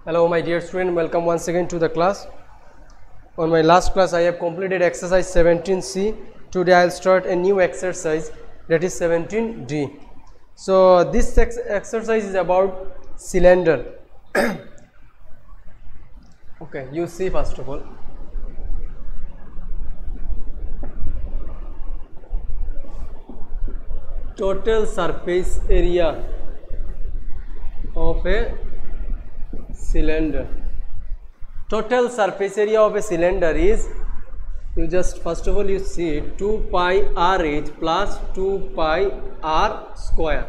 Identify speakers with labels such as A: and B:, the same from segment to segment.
A: Hello my dear student, welcome once again to the class. On my last class I have completed exercise 17C. Today I will start a new exercise, that is 17D. So this exercise is about cylinder. Okay, you see first of all. Total surface area of a cylinder. Total surface area of a cylinder is, you just first of all you see 2 pi RH plus 2 pi R square.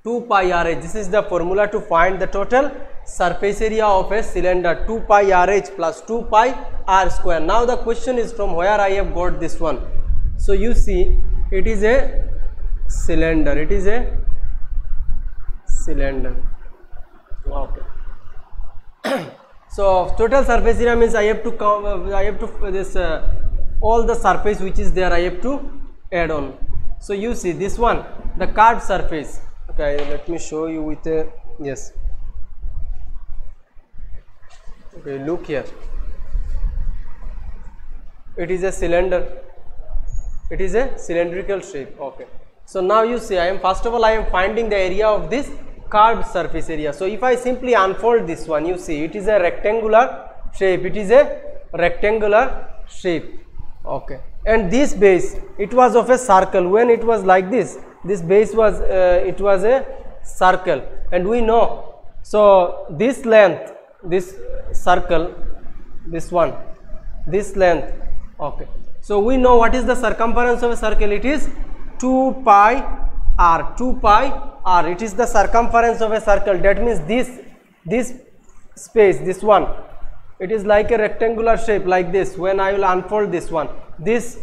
A: 2 pi RH, this is the formula to find the total surface area of a cylinder. 2 pi RH plus 2 pi R square. Now the question is from where I have got this one. So you see it is a cylinder. It is a cylinder. Okay. So total surface area means I have to count. This all the surface which is there I have to add on. So you see this one, the curved surface. Okay, let me show you with a yes. Okay, look here. It is a cylinder. It is a cylindrical shape. Okay. So now you see I am finding the area of this curved surface area. So if I simply unfold this one, you see it is a rectangular shape. It is a rectangular shape. Okay. And this base, it was of a circle. When it was like this base was it was a circle, and we know. So this length, this circle, this one, this length. Okay. So we know what is the circumference of a circle. It is 2 pi r. 2 pi r. It is the circumference of a circle. That means this space, this one, it is like a rectangular shape like this. When I will unfold this one, this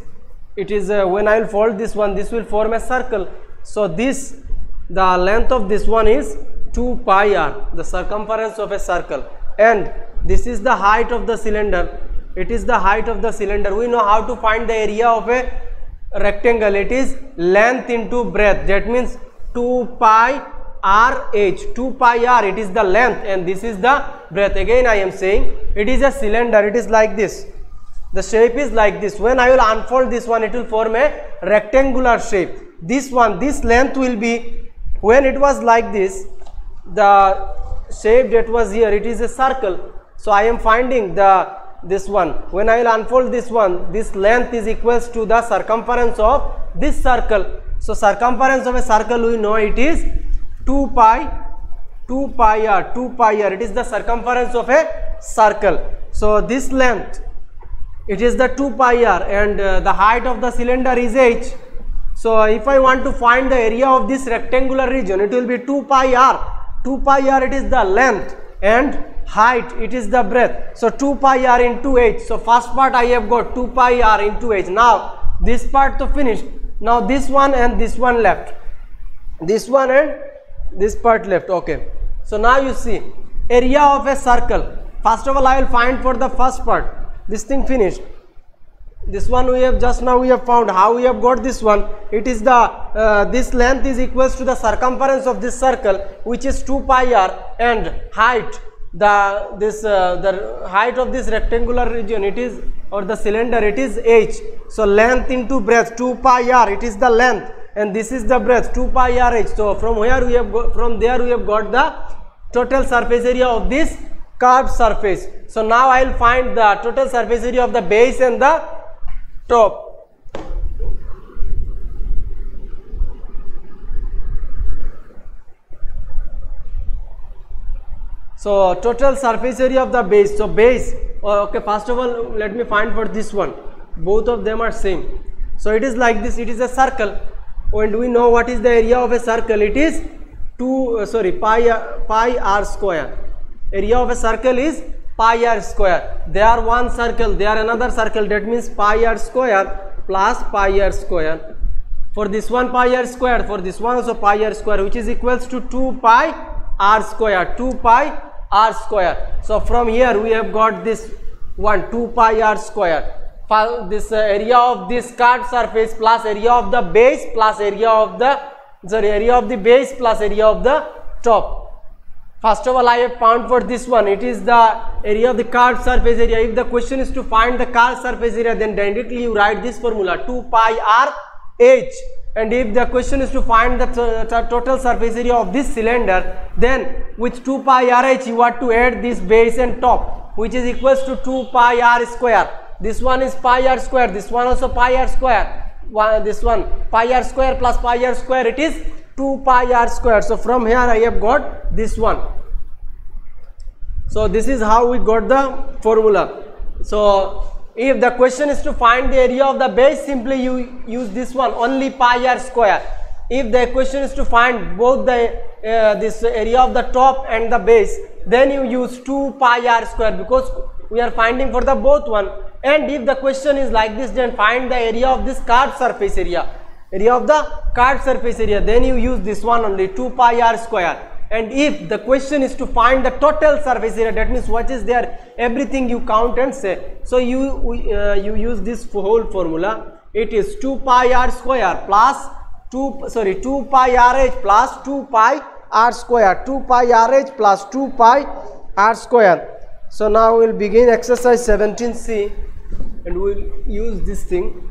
A: it is when I will fold this one, this will form a circle. So this, the length of this one is 2 pi r, the circumference of a circle, and this is the height of the cylinder. It is the height of the cylinder. We know how to find the area of a rectangle. It is length into breadth. That means 2 pi RH. 2 pi r, it is the length, and this is the breadth. Again I am saying it is a cylinder. It is like this. The shape is like this. When I will unfold this one, it will form a rectangular shape. This one, this length will be, when it was like this, the shape that was here, it is a circle. So I am finding this one. When I will unfold this one, this length is equals to the circumference of this circle. So circumference of a circle, we know it is 2 pi r. 2 pi r, it is the circumference of a circle. So this length, it is the 2 pi r, and the height of the cylinder is h. So if I want to find the area of this rectangular region, it will be 2 pi r. 2 pi r, it is the length, and height, it is the breadth. So 2 pi r into h. So first part I have got 2 pi r into h. Now this part to finish. Now this one and this one left. This one and this part left. Okay. So now you see area of a circle. First of all I will find for the first part. This thing finished. This one we have just now we have found. How we have got this one? It is the this length is equals to the circumference of this circle, which is 2 pi r, and height, the height of this rectangular region, it is, or the cylinder, it is h. So length into breadth, 2 pi r, it is the length, and this is the breadth, 2 pi r h. So from where we have got, from there we have got the total surface area of this curved surface. So now I will find the total surface area of the base and the top. So total surface area of the base. So base, okay, first of all let me find for this one. Both of them are same. So it is like this. It is a circle, and we know what is the area of a circle. It is pi r square. Area of a circle is pi r square. They are one circle, they are another circle. That means pi r square plus pi r square. For this one pi r square, for this one also pi r square, which is equals to 2 pi r square. 2 pi r square. So from here we have got this one, 2 pi r square. This area of this curved surface plus area of the base plus area of the area of the base plus area of the top. First of all, I have found for this one, it is the area of the curved surface area. If the question is to find the curved surface area, then directly you write this formula 2 pi r h. And if the question is to find the total surface area of this cylinder, then with 2 pi r h you have to add this base and top, which is equals to 2 pi r square. This one is pi r square, this one also pi r square. This one pi r square plus pi r square, it is 2 pi r square. So from here I have got this one. So this is how we got the formula. So if the question is to find the area of the base, simply you use this one, only pi r square. If the question is to find both the this area of the top and the base, then you use 2 pi r square, because we are finding for the both one. And if the question is like this, then find the area of this curved surface area, of the curved surface area, then you use this one only, 2 pi r square. And if the question is to find the total surface area, that means what is there, everything you count and say. So you use this whole formula. It is 2 pi r square plus 2 pi r h plus 2 pi r square, 2 pi r h plus 2 pi r square. So now we will begin exercise 17C, and we will use this thing.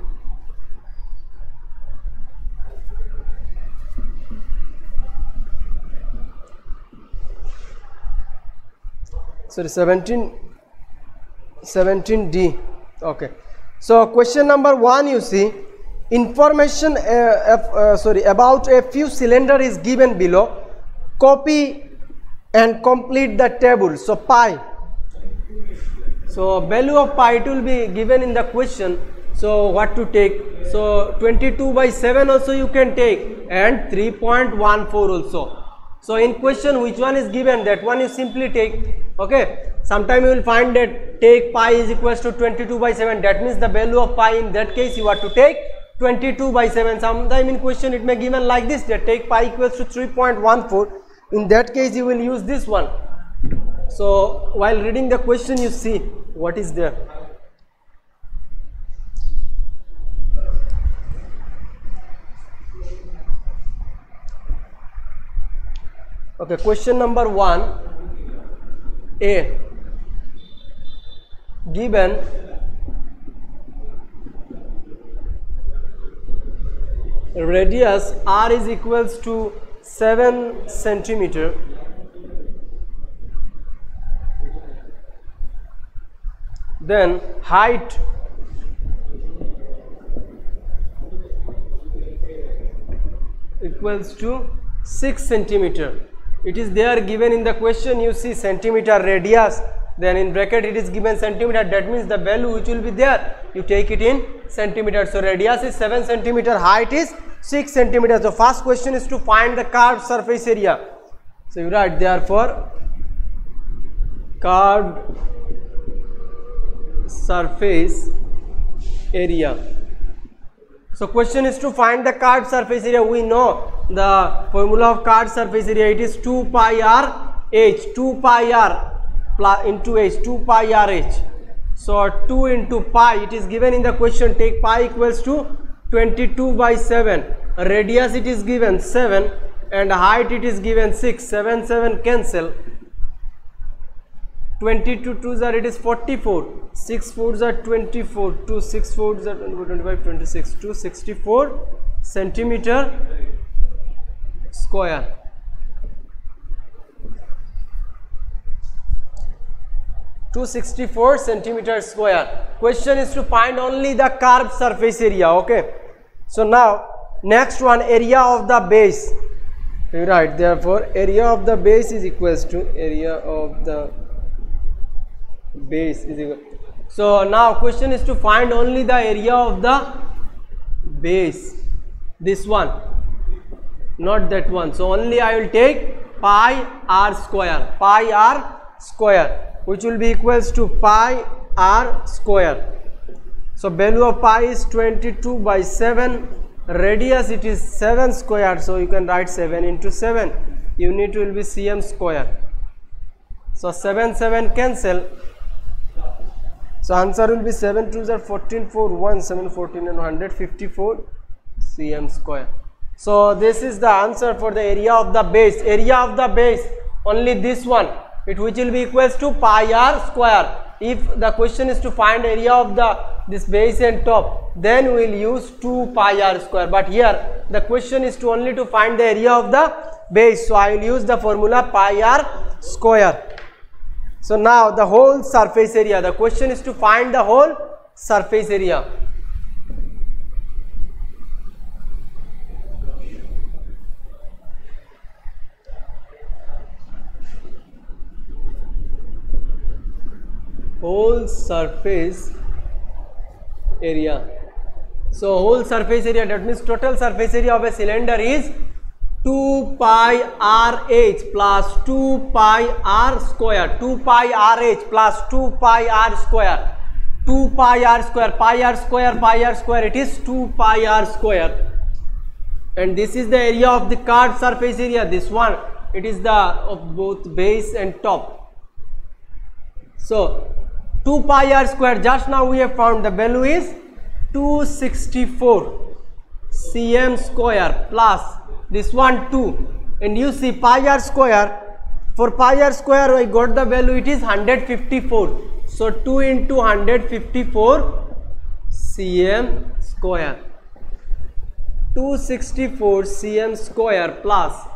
A: Sorry, 17D. Okay. So question number 1, you see, information about a few cylinder is given below. Copy and complete the table. So pi. So value of pi, it will be given in the question. So what to take? So 22/7 also you can take, and 3.14 also. So in question, which one is given, that one you simply take. Okay, sometime you will find that take pi is equals to 22/7, that means the value of pi in that case you have to take 22/7. Sometime in question it may given like this, that take pi equals to 3.14. In that case you will use this one. So while reading the question, you see what is there. Okay, question number 1A, given radius r is equals to 7 centimeter, then height equals to 6 centimeter. It is there given in the question, you see centimeter radius, then in bracket it is given centimeter, that means the value which will be there, you take it in centimeter. So radius is 7 centimeter, height is 6 centimeter. So first question is to find the curved surface area. So you write therefore curved surface area. So question is to find the curved surface area. We know the formula of curved surface area, it is 2 pi r h, 2 pi r plus into h, 2 pi r h. So 2 into pi, it is given in the question, take pi equals to 22/7. Radius it is given 7 and height it is given 6. 7 7 cancel. 22 2s are, it is 44. 6 4s are 24. 2 6 4s are 25 26. 264 centimeter square. centimeter square. Question is to find only the curved surface area. Okay. So now next one, area of the base. Right. Therefore area of the base is equals to area of the base is equal. So now question is to find only the area of the base. This one, not that one. So only I will take pi r square. Pi r square, which will be equals to pi r square. So value of pi is 22/7. Radius it is 7 square. So you can write 7 into 7. Unit will be cm square. So 7 7 cancel. So answer will be 7 2s are 14 4 1 7 14 and 154 cm square. So this is the answer for the area of the base. Area of the base only this one, it which will be equals to pi r square. If the question is to find area of this base and top, then we will use 2 pi r square, but here the question is to only to find the area of the base, so I will use the formula pi r square. So now the whole surface area, the question is to find the whole surface area. Whole surface area. So whole surface area, that means total surface area of a cylinder is 2 pi RH plus 2 pi r square, 2 pi RH plus 2 pi r square, 2 pi r square, pi r square, it is 2 pi r square. And this is the area of the curved surface area, this one, it is the of both base and top. So 2 pi r square, just now we have found the value is 264 cm square plus this one 2, and you see pi r square, for pi r square I got the value, it is 154. So 2 into 154 cm square, 264 cm square plus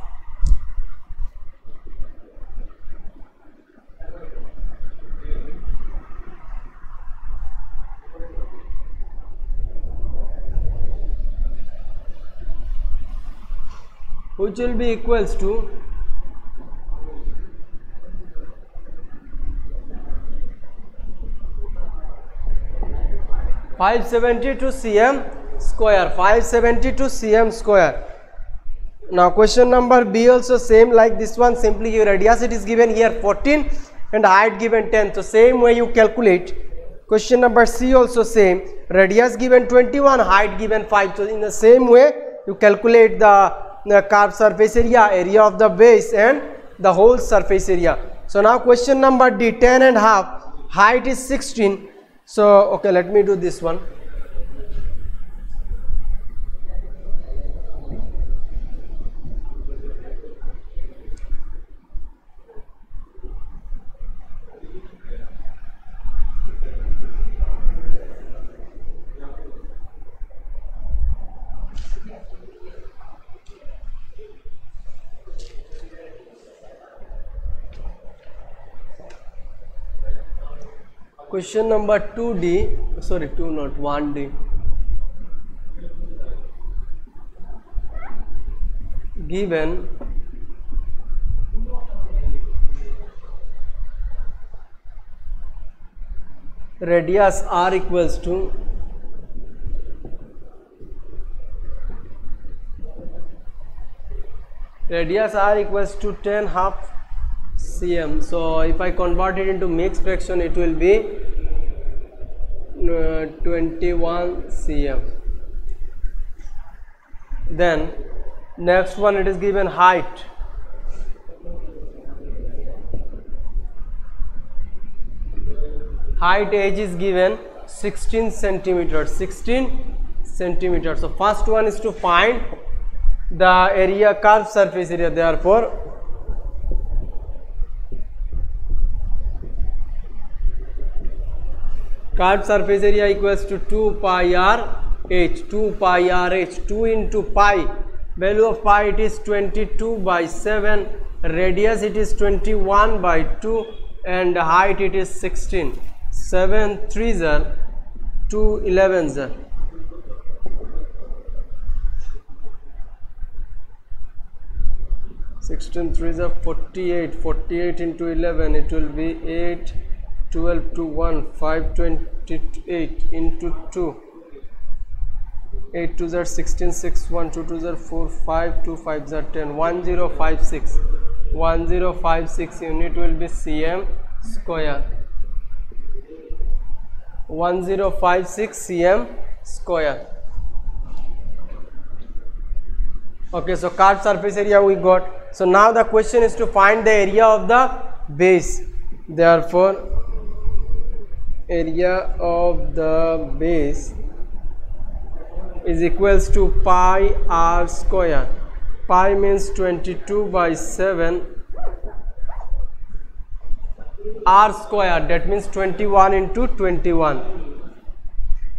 A: which will be equals to 572 cm square, 572 cm square. Now question number B also same like this one, simply your radius it is given here 14 and height given 10, so same way you calculate. Question number C also same, radius given 21, height given 5, so in the same way you calculate the curved surface area of the base and the whole surface area. So now question number D, 10 and half, height is 16. So okay, let me do this one. Question number 2D, sorry 2 not 1D. Given radius r equals to radius r equals to 10 half cm. So if I convert it into mixed fraction, it will be 21 cm. Then next one, it is given height. Height h is given 16 centimeters. 16 centimeters. So first one is to find the area, curved surface area. Therefore curved surface area equals to 2 pi r h, 2 pi r h, 2 into pi, value of pi it is 22 by 7, radius it is 21 by 2 and height it is 16. 7 3s are 2 11s are. Sixteen threes are 48. 48 into 11, it will be 8. 12 to 1, 528 into 2, 8 2s are 16, 6 1, 2 2s are 4, 5 2 5s are 10, 1056. 1056 unit will be cm square. 1056 cm square. Okay, so curved surface area we got. So now the question is to find the area of the base. Therefore area of the base is equals to pi r square. Pi means 22 by 7 r square, that means 21 into 21,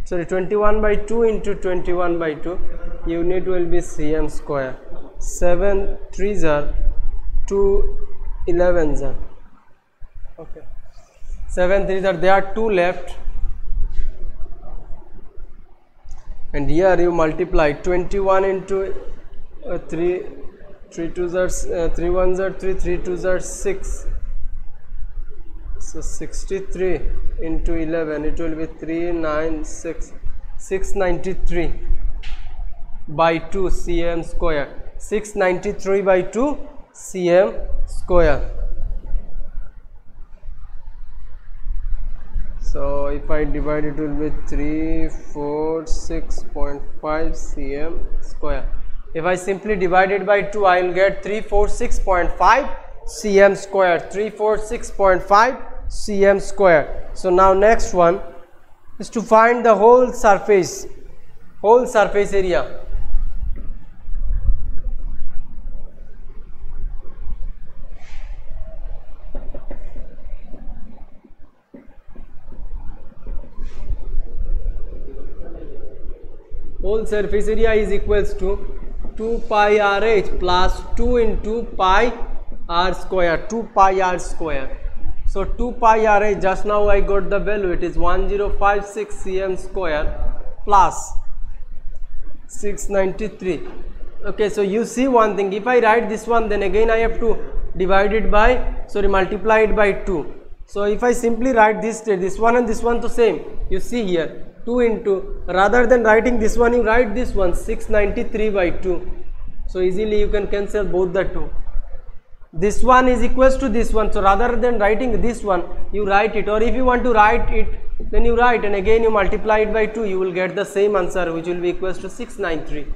A: sorry 21 by 2 into 21 by 2, unit will be cm square. 7 3s are 2 11s are, okay, 7 3s are, there are 2 left, and here you multiply 21 into 3 2s are 3 1s are 3 3 2s are 6, so 63 into 11, it will be 396, 693 by 2 cm square, 693 by 2 cm square. So if I divide, it will be 346.5 cm square. If I simply divide it by 2, I will get 346.5 cm square, 346.5 cm square. So now next one is to find the whole surface area. Whole surface area is equals to 2 pi rh plus 2 into pi r square, 2 pi r square. So 2 pi rh, just now I got the value, it is 1056 cm square plus 693. Okay, so you see one thing, if I write this one, then again I have to divide it by, sorry, multiply it by 2. So if I simply write this one and this one the same, you see here 2 into, rather than writing this one, you write this one, 693 by 2. So easily you can cancel both the two. This one is equals to this one, so rather than writing this one, you write it, or if you want to write it, then you write and again you multiply it by 2, you will get the same answer, which will be equals to 693.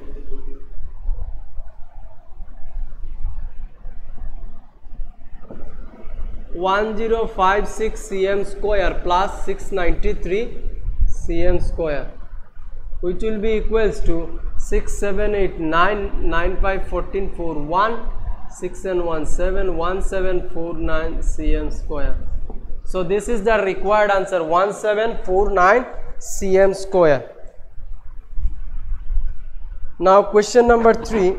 A: (1056 cm square plus 693 cm square), which will be equals to 6 7 8 9 9 5 14 4 1 6 and 1 7 1749 cm square. So this is the required answer, 1749 cm square. Now question number 3.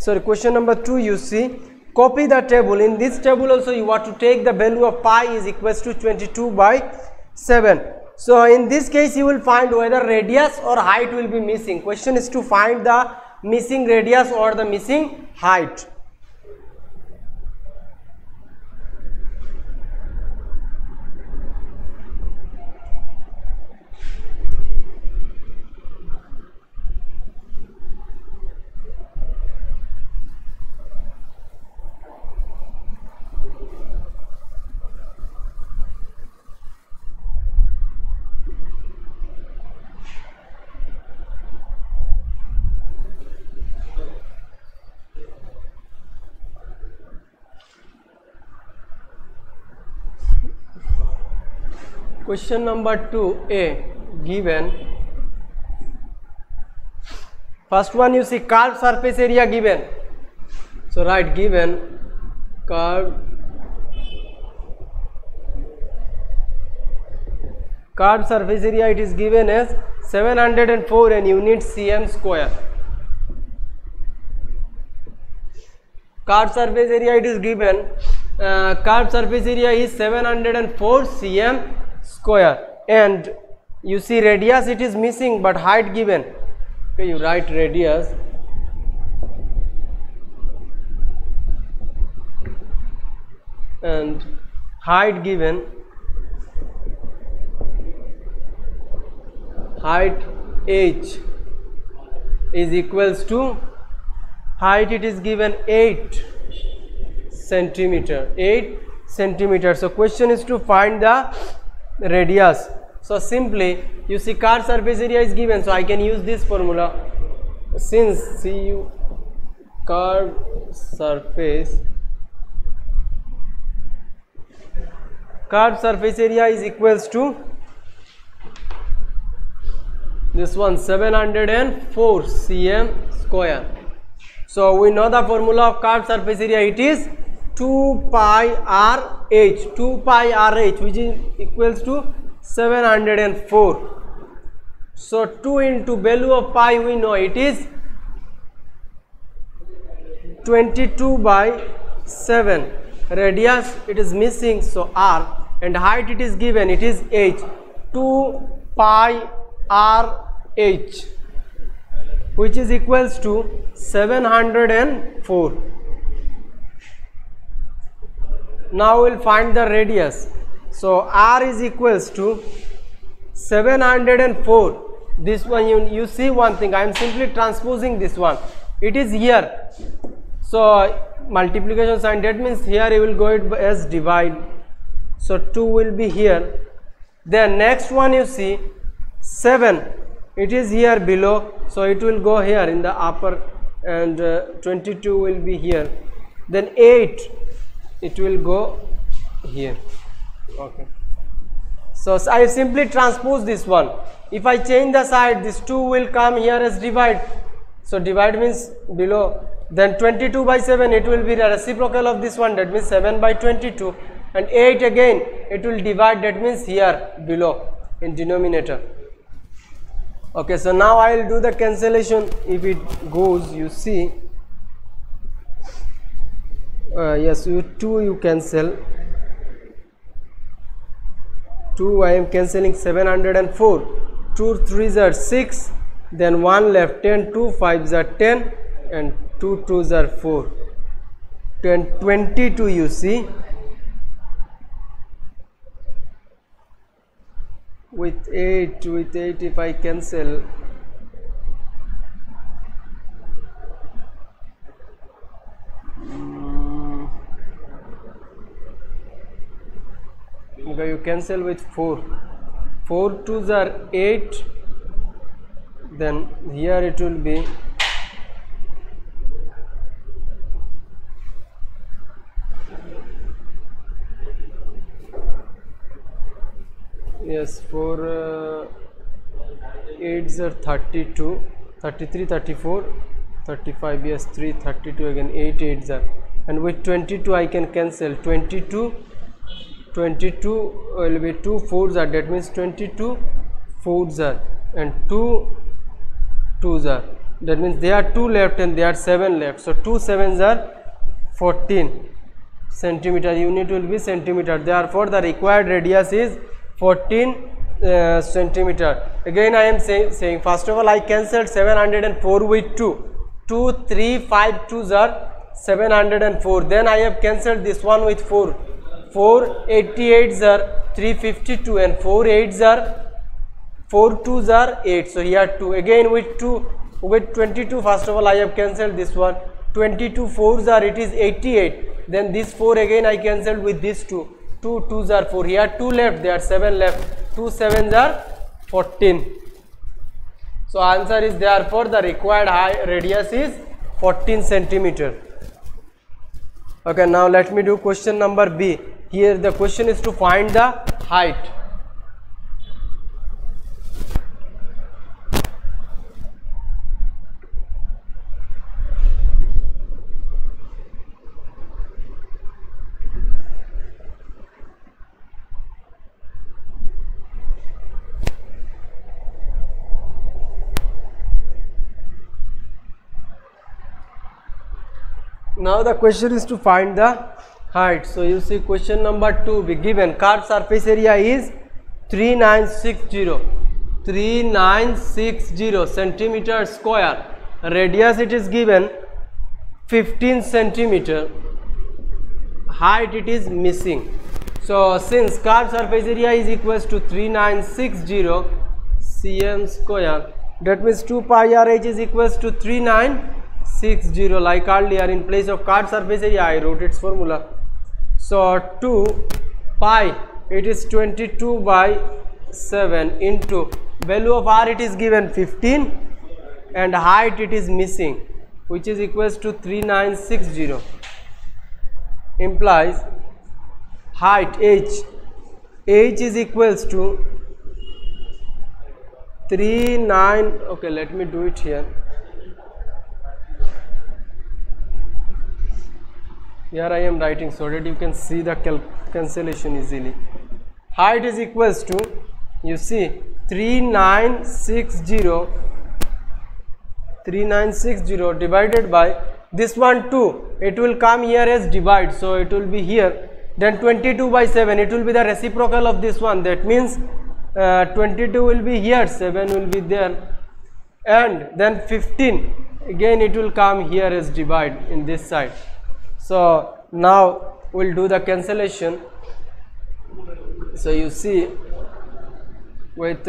A: Sorry, question number 2, you see, copy the table. In this table also you want to take the value of pi is equals to 22 by 7. So in this case you will find whether radius or height will be missing. Question is to find the missing radius or the missing height. Question number 2a, given, first one you see curved surface area given. So write given curved surface area, it is given as 704 and unit cm square. Curved surface area, it is given, curved surface area is 704 cm square, and you see radius it is missing but height given. Okay, you write radius and height given. Height h is equals to, height it is given 8 centimeter, 8 centimeter. So question is to find the radius. So simply you see curved surface area is given, so I can use this formula, since CU curved surface area is equals to this one 704 cm square. So So we know the formula of curved surface area. It is 2 pi RH, 2 pi RH, which is equals to 704. So 2 into value of pi, we know it is 22 by 7. Radius it is missing, so R, and height it is given, it is H. 2 pi RH, which is equals to 704. Now we will find the radius. So R is equals to 704. This one, you see one thing, I am simply transposing this one. It is here. So multiplication sign, that means here you will go it as divide. So 2 will be here. Then next one you see 7, it is here below, so it will go here in the upper, and 22 will be here. Then 8, it will go here. Okay. So I simply transpose this one. If I change the side, this 2 will come here as divide. So divide means below. Then 22 by 7, it will be the reciprocal of this one, that means 7 by 22. And 8 again, it will divide, that means here below in denominator. Okay, so now I will do the cancellation. If it goes, you see, yes, 2 you cancel. 2 I am cancelling 704. 2 3s are 6, then 1 left, 10, 2 5s are 10, and 2 2s are 4. 22 you see. With 8 if I cancel, okay, you cancel with 4. 4 2s are 8, then here it will be yes, 4 8s are 32, 33, 34, 35, yes, 3, 32 again, 8 8s are, and with 22 I can cancel. 22 will be 2 4s are, that means 22 4s are, and 2 2s are, that means there are 2 left and there are 7 left. So 2 7s are 14 centimeter. Unit will be centimeter. Therefore the required radius is 14 centimeter. Again I am saying first of all I cancelled 704 with 2. 2 3 5 2s are 704. Then I have cancelled this one with 4. 4 88s are 352, and 4 8s are 4 2s are 8. So here 2 again with 2 with 22. First of all I have cancelled this one. 22 4s are, it is 88. Then this 4 again I cancelled with this 2. 2 2s are 4. Here 2 left, there are 7 left. 2 7s are 14. So answer is, therefore the required radius is 14 centimeter. Okay, now let me do question number B. Here the question is to find the height. Now the question is to find the height. So you see question number 2 be given curved surface area is 3960 centimeter square. Radius it is given 15 centimeter. Height it is missing. So since curved surface area is equals to 3960 cm square, that means 2 pi RH is equals to 3960. Like earlier, in place of curved surface area I wrote its formula. So 2 pi, it is 22 by 7 into value of R it is given 15 and height it is missing, which is equals to 3960. Implies height H is equals to 39. Okay, let me do it here. Here I am writing so that you can see the cancellation easily. Height is equals to, you see, 3960 divided by this one 2, it will come here as divide, so it will be here, then 22 by 7, it will be the reciprocal of this one, that means 22 will be here, 7 will be there, and then 15 again it will come here as divide in this side. So now we'll do the cancellation. So you see, with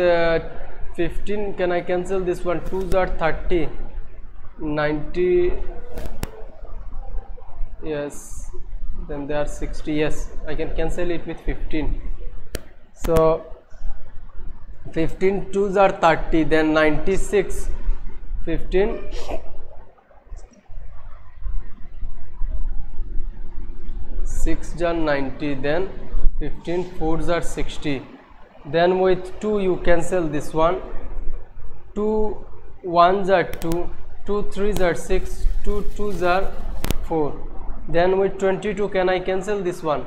A: 15 can I cancel this one, 2s are 30, 90, yes, then they are 60, yes, I can cancel it with 15. So 15 2s are 30, then 96, 15, 6 are 90, then 15 4s are 60, then with 2 you cancel this one, 2 1s are 2, 2 3s are 6, 2 2s are 4, then with 22 can I cancel this one,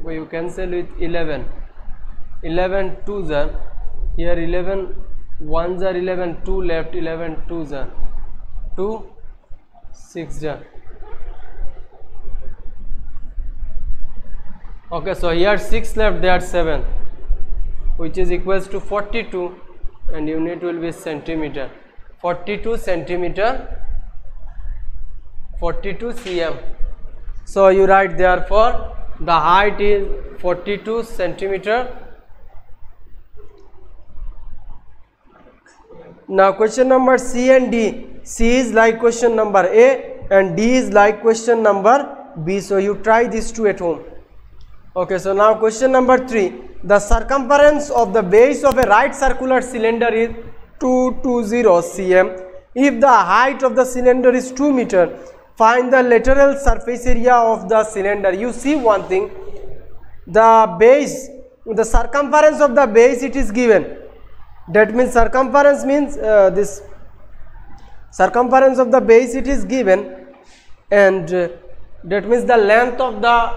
A: you cancel with 11, 11 2s are here, 11 1s are 11, 2 left, 11 2s are 2, 6 are. Okay, so here 6 left, there are 7, which is equals to 42, and unit will be centimeter, 42 centimeter, 42 cm. So you write therefore the height is 42 centimeter. Now question number C and D. C is like question number A and D is like question number B. So you try these two at home. Okay, so now question number 3. The circumference of the base of a right circular cylinder is 220 cm. If the height of the cylinder is 2 meter, find the lateral surface area of the cylinder. You see one thing, the base, the circumference of the base, it is given. That means circumference means this circumference of the base, it is given, and that means the length of the,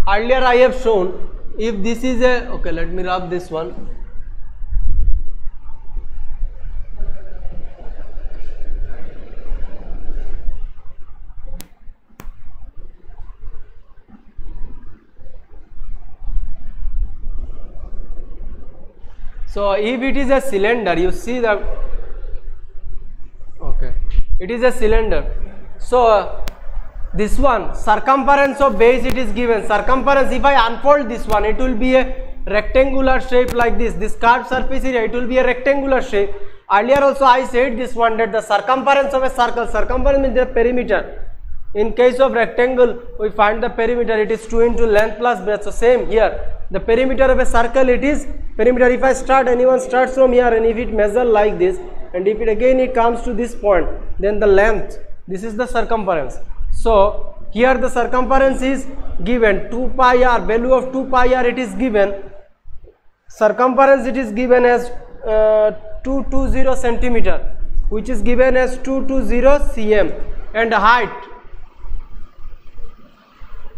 A: earlier I have shown, if this is a, okay, let me rub this one. So if it is a cylinder, you see the, okay, it is a cylinder. So this one, circumference of base, it is given. Circumference, if I unfold this one, it will be a rectangular shape like this. This curved surface area, it will be a rectangular shape. Earlier also I said this one, that the circumference of a circle, circumference means the perimeter. In case of rectangle, we find the perimeter, it is 2 into length plus breadth. So same here, the perimeter of a circle, it is perimeter. If I start, anyone starts from here, and if it measure like this, and if it again it comes to this point, then the length, this is the circumference. So here the circumference is given 2 pi r, value of 2 pi r it is given. Circumference it is given as 220 centimeter, which is given as 220 cm, and height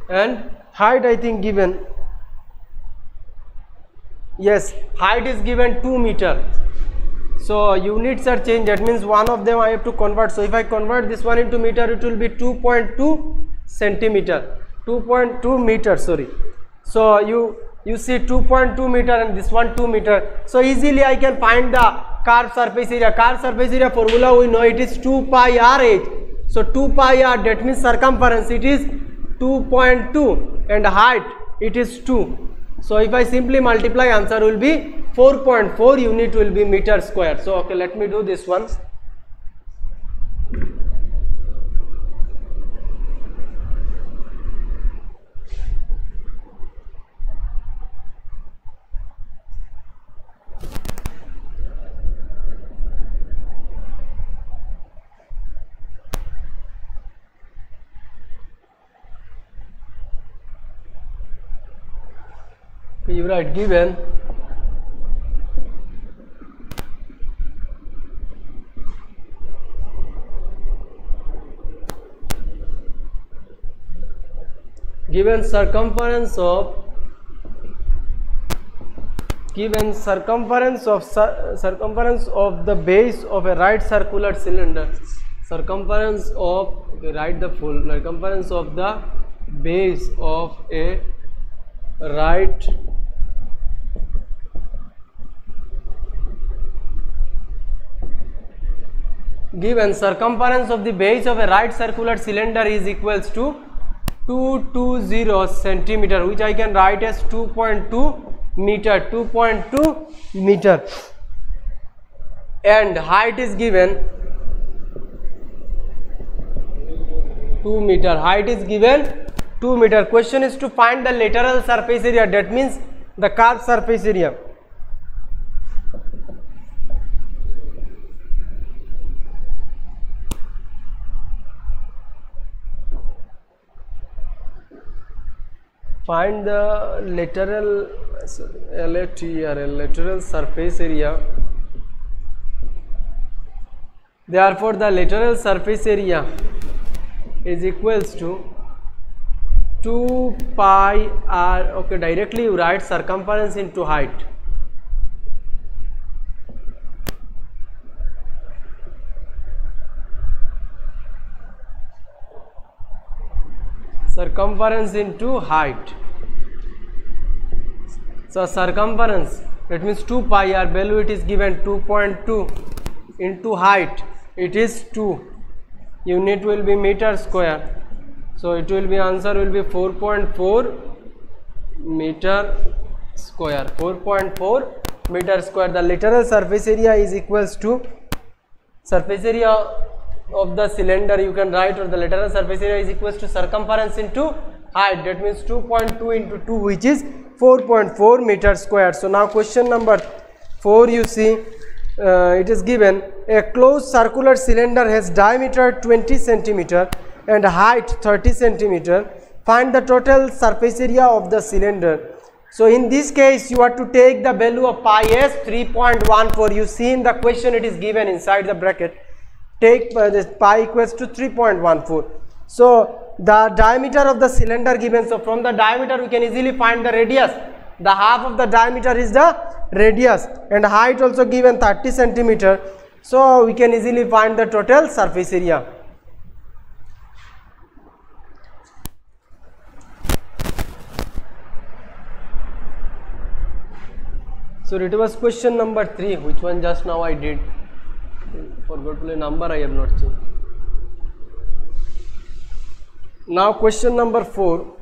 A: I think given, yes, height is given 2 meter. So units are changed, that means one of them I have to convert. So if I convert this one into meter, it will be 2.2 centimeter, 2.2 meter, sorry. So you see 2.2 meter and this one 2 meter. So easily I can find the curved surface area. Curved surface area formula we know, it is 2 pi r h. So 2 pi r, that means circumference, it is 2.2, and height it is 2. So if I simply multiply, answer will be 4.4, unit will be meter square. So okay, let me do this one. You write given given circumference of the base of a right circular cylinder, circumference of the base of a right given circumference of the base of a right circular cylinder is equals to 220 centimeter, which I can write as 2.2 meter, and height is given 2 meter. Height is given 2 meter. Question is to find the lateral surface area, that means the curved surface area. Find the lateral surface area. Therefore, the lateral surface area is equals to 2 pi r. Okay, directly you write circumference into height. Circumference into height. So circumference, that means 2 pi r, value it is given 2.2 into height, it is 2, unit will be meter square, so it will be, answer will be 4.4 meter square. 4.4 meter square. The lateral surface area is equals to surface area of the cylinder, you can write, or the lateral surface area is equals to circumference into height, that means 2.2 into 2, which is 4.4 meter square. So now question number 4, you see, it is given a closed circular cylinder has diameter 20 centimeter and height 30 centimeter. Find the total surface area of the cylinder. So in this case you have to take the value of pi as 3.14. You see in the question it is given inside the bracket. Take this pi equals to 3.14. So the diameter of the cylinder given, so from the diameter we can easily find the radius. The half of the diameter is the radius, and height also given 30 centimeter. So we can easily find the total surface area. So it was question number 3, which one just now I did. Forgot to number, I have not changed. Now question number 4.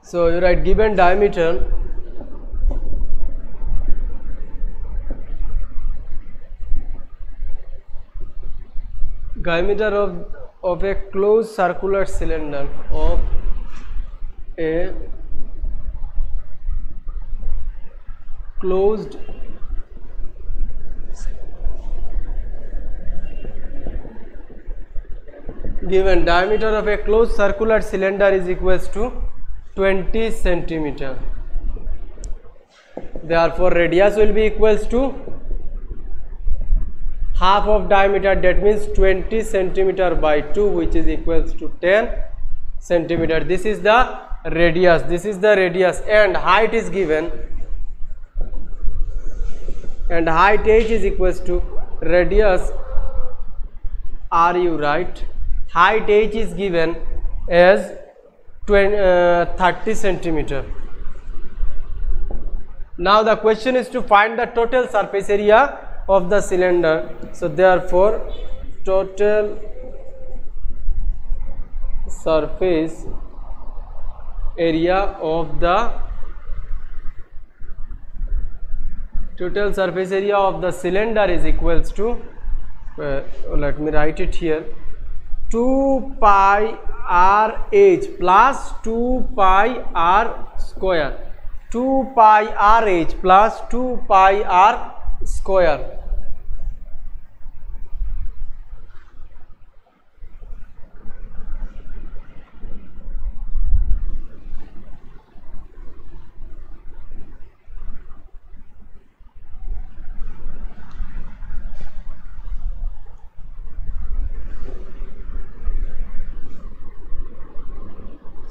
A: So you write given diameter of a closed circular cylinder of a closed given diameter of a closed circular cylinder is equals to 20 centimeter. Therefore radius will be equals to half of diameter, that means 20 centimeter by 2, which is equals to 10 centimeter. This is the radius, and height is given, and height h is equals to radius r, you write, height h is given as 30 centimeter. Now the question is to find the total surface area of the cylinder. So therefore total surface area of the cylinder is equals to, let me write it here, 2 pi r h plus 2 pi r square, 2 pi r h plus 2 pi r square.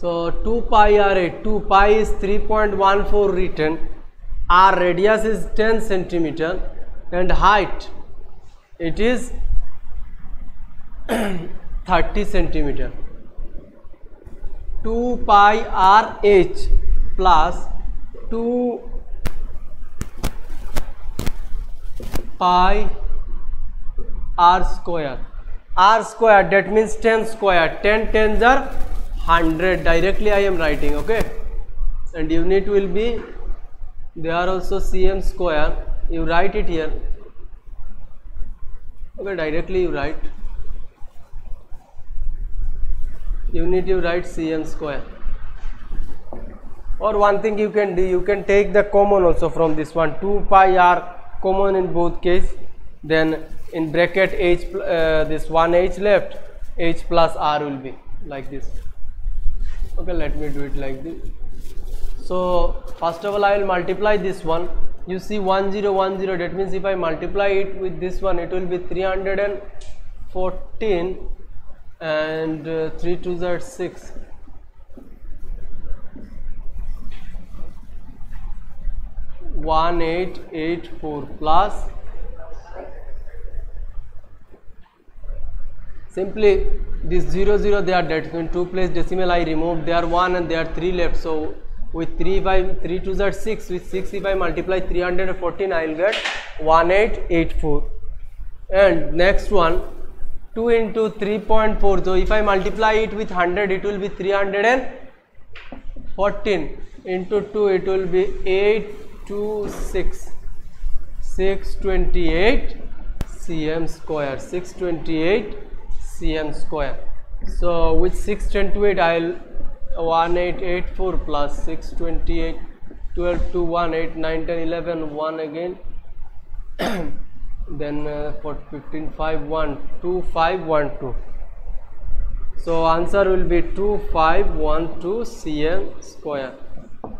A: So 2 pi r8, 2 pi is 3.14 written, r radius is 10 centimeter and height it is 30 centimeter. 2 pi rh plus 2 pi r square. R square, that means 10 square. 10 tens are 100. Directly I am writing, okay. And unit will be there also cm square. You write it here. Okay, directly you write. Unit you write cm square. Or one thing you can do, you can take the common also from this one. 2 pi r common in both case. Then in bracket h, this 1h left, h plus r will be like this. Okay, let me do it like this. So first of all I will multiply this one. You see 1010, that means if I multiply it with this one, it will be 314 and 3 2s are 6. One 1884 plus simply this 0 0 they are dead. So in 2 place decimal I removed, there are 1 and there are 3 left. So with 3 2s are 6, with 6 if I multiply 314 I will get 1884. And next one 2 into 3.4, so if I multiply it with 100 it will be 314 into 2 it will be 826 628 cm square, 628 cm square. So with 628 I will 1884 plus 628, 12 2 1 8 9 10 11 1 again then for 15 5 1 2 5 1 2. So answer will be 2512 cm square.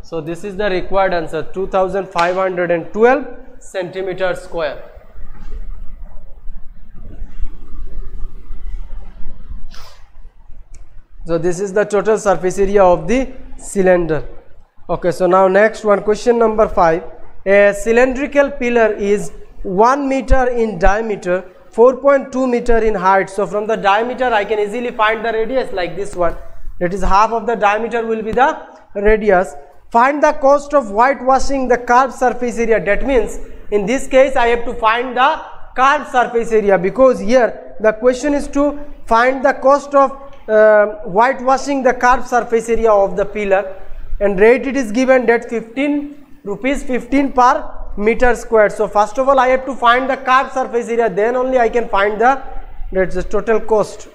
A: So this is the required answer, 2512 centimeter square. So this is the total surface area of the cylinder. Okay, so now next one, question number 5. A cylindrical pillar is 1 meter in diameter, 4.2 meter in height. So from the diameter I can easily find the radius like this one. That is half of the diameter will be the radius. Find the cost of whitewashing the curved surface area. That means in this case I have to find the curved surface area, because here the question is to find the cost of whitewashing the curved surface area of the pillar, and rate it is given that 15 rupees 15 per meter square. So first of all I have to find the curved surface area, then only I can find the total cost.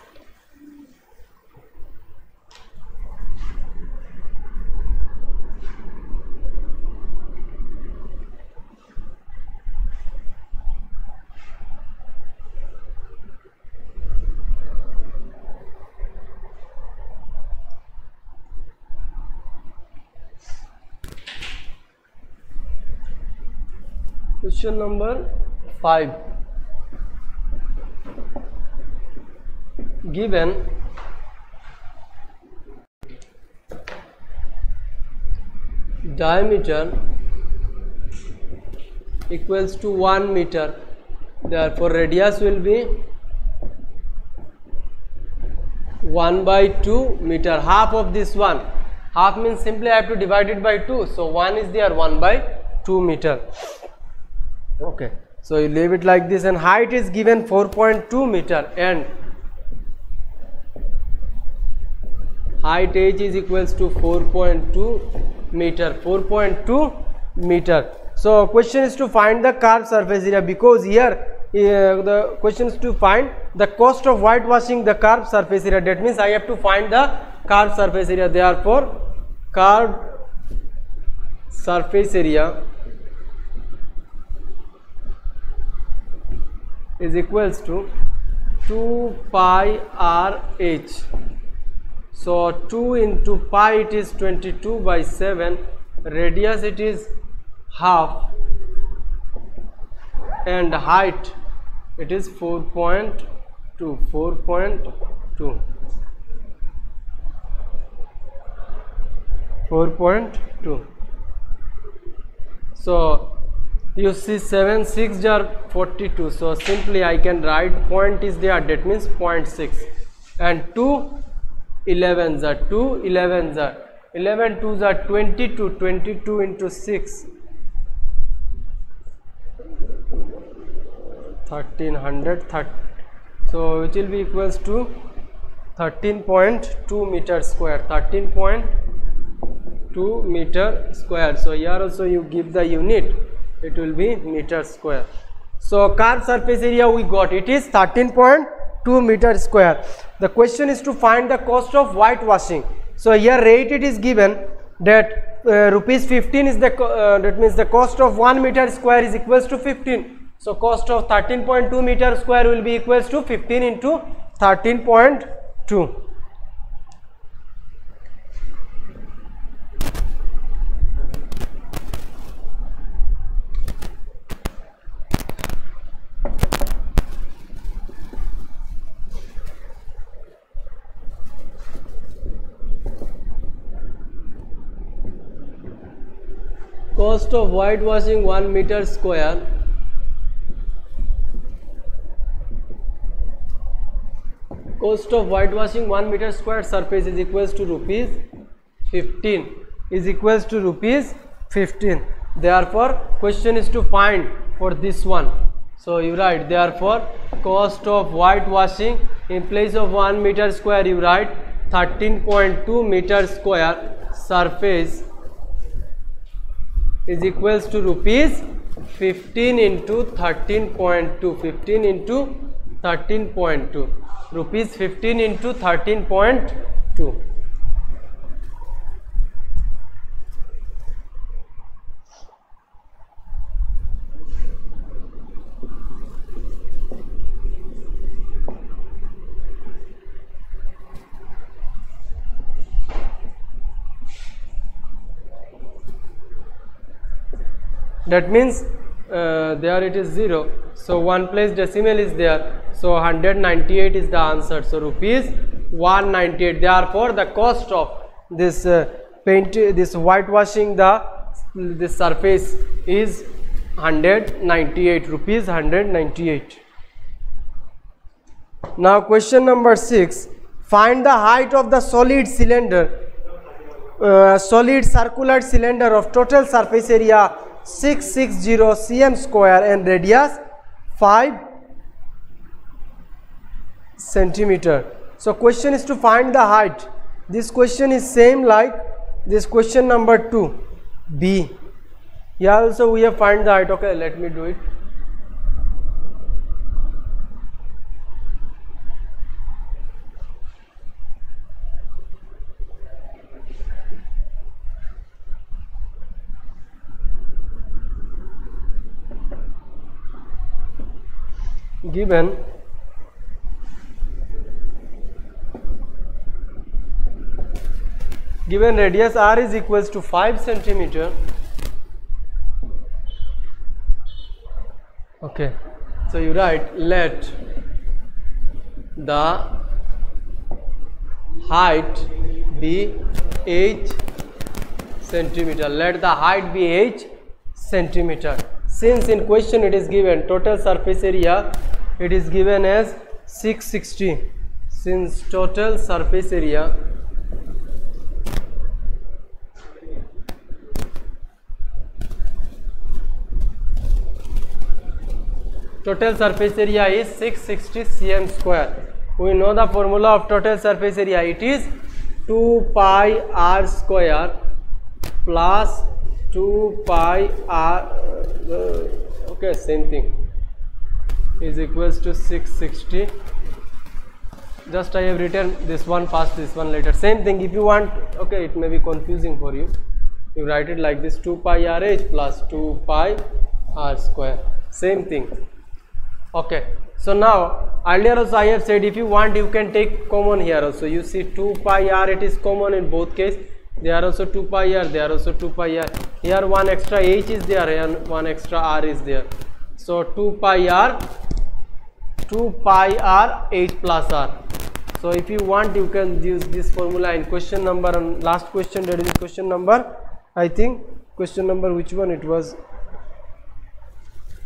A: Question number 5. Given diameter equals to 1 meter, therefore radius will be 1/2 meter. Half of this one, half means simply I have to divide it by 2, so 1 is there, 1/2 meter. Okay, so you leave it like this, and height is given 4.2 meter and height h is equals to 4.2 meter, 4.2 meter. So question is to find the curved surface area, because here the question is to find the cost of whitewashing the curved surface area. That means I have to find the curved surface area. Therefore curved surface area is equals to 2 pi r h. So 2 into pi it is 22/7, radius it is half, and height it is 4.2. 4.2. So you see 7 6 are 42, so simply I can write point is there, that means 0.6, and 2 11s are 2 11s are 11 2s are 22, 22 into 6 1330, so which will be equals to 13.2 meter square, 13.2 meter square. So here also you give the unit, it will be meter square. So curved surface area we got, it is 13.2 meter square. The question is to find the cost of whitewashing. So here rate it is given that rupees 15 is the that means the cost of 1 meter square is equals to 15. So cost of 13.2 meter square will be equals to 15 into 13.2. Cost of whitewashing 1 meter square. Cost of whitewashing 1 meter square surface is equals to rupees 15, is equals to rupees 15. Therefore question is to find for this one. So you write therefore cost of whitewashing, in place of 1 meter square you write 13.2 meter square surface is equals to rupees 15 into 13.2, 15 into 13.2, rupees 15 into 13.2. That means there it is 0, so one place decimal is there, so 198 is the answer. So rupees 198. Therefore the cost of this this whitewashing this surface is 198 rupees, 198. Now question number 6, find the height of the solid cylinder, solid circular cylinder of total surface area 660 cm square and radius 5 centimeter. So question is to find the height. This question is same like this question number 2 B. Here also we have find the height. Okay, let me do it. Given radius r is equals to 5 centimeter. Okay, so you write let the height be h centimeter. Let the height be h centimeter. Since in question it is given total surface area, it is given as 660. Since total surface area is 660 cm square. We know the formula of total surface area. It is 2 pi r square plus 2 pi r okay, same thing, is equals to 660. Just I have written this one first, this one later. Same thing if you want. Okay, it may be confusing for you. You write it like this, 2 pi r h plus 2 pi r square. Same thing. Okay, so now earlier also I have said if you want you can take common here also. You see 2 pi r, it is common in both cases. There are also 2 pi r, there are also 2 pi r. Here one extra h is there and one extra r is there. So 2 pi r h plus r. So if you want, you can use this formula in question number, and last question, that is question number, I think question number, which one it was,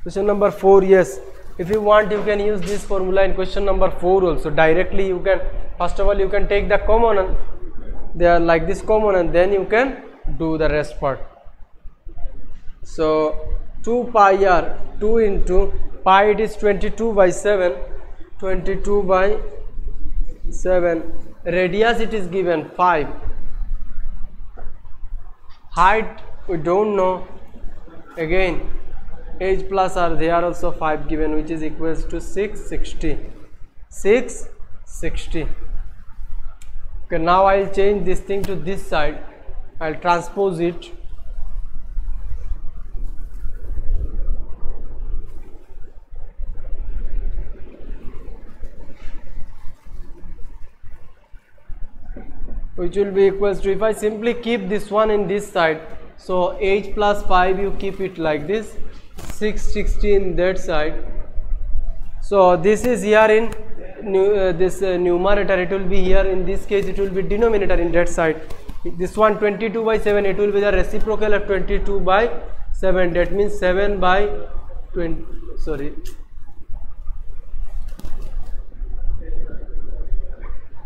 A: question number 4. Yes, if you want, you can use this formula in question number 4 also. Directly you can, first of all you can take the common, and they are like this common, and then you can do the rest part. So 2 pi r, 2 into pi, it is 22 by 7, 22 by 7, radius it is given 5, height we don't know, again h plus r, they are also 5 given, which is equals to 660. Okay, now I will change this thing to this side, I will transpose it. Which will be equals to, if I simply keep this one in this side, so h plus 5, you keep it like this, 660 in that side. So this is here in this numerator, it will be here, in this case it will be denominator in that side. This one 22 by 7, it will be the reciprocal of 22 by 7, that means 7 by 20, sorry,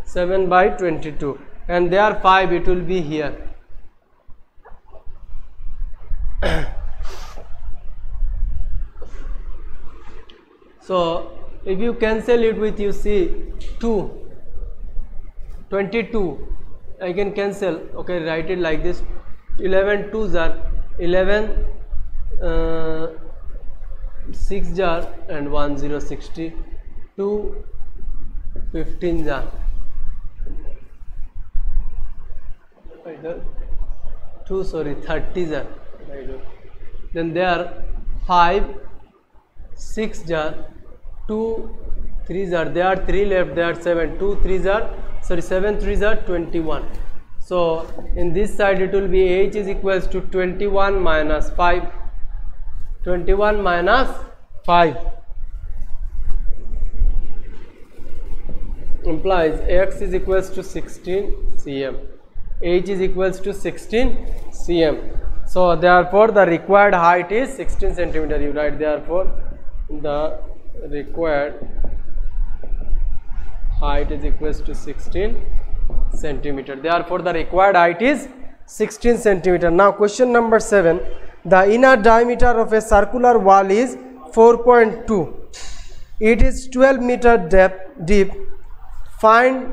A: 7 by 22, and there 5, it will be here. So if you cancel it with, you see 22, I can cancel, okay, write it like this, 11 2s are 11, 6 jar and 1 0 60, 2 15 jar, 2 sorry 30 jar, then there 5 6 jar, 2 3s are, there are 3 left, there are 7, 2 3s are, sorry 7 3s are 21. So in this side it will be h is equals to 21 minus 5, 21 minus 5 implies x is equals to 16 cm, h is equals to 16 cm. So therefore the required height is 16 centimeter. You write therefore the required height is equals to 16 centimeter. Therefore the required height is 16 centimeter. Now question number 7, the inner diameter of a circular wall is 4.2, it is 12 meter deep. Find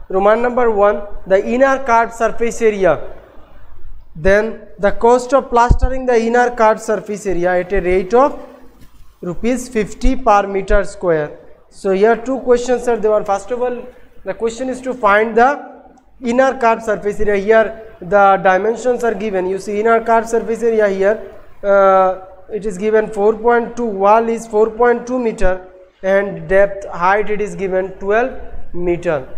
A: Roman number 1, the inner curved surface area, then the cost of plastering the inner curved surface area at a rate of rupees 50 per meter square. So here two questions are there. First of all, the question is to find the inner curved surface area. Here the dimensions are given. You see inner curved surface area here, it is given 4.2, wall is 4.2 meter, and depth height it is given 12 meter.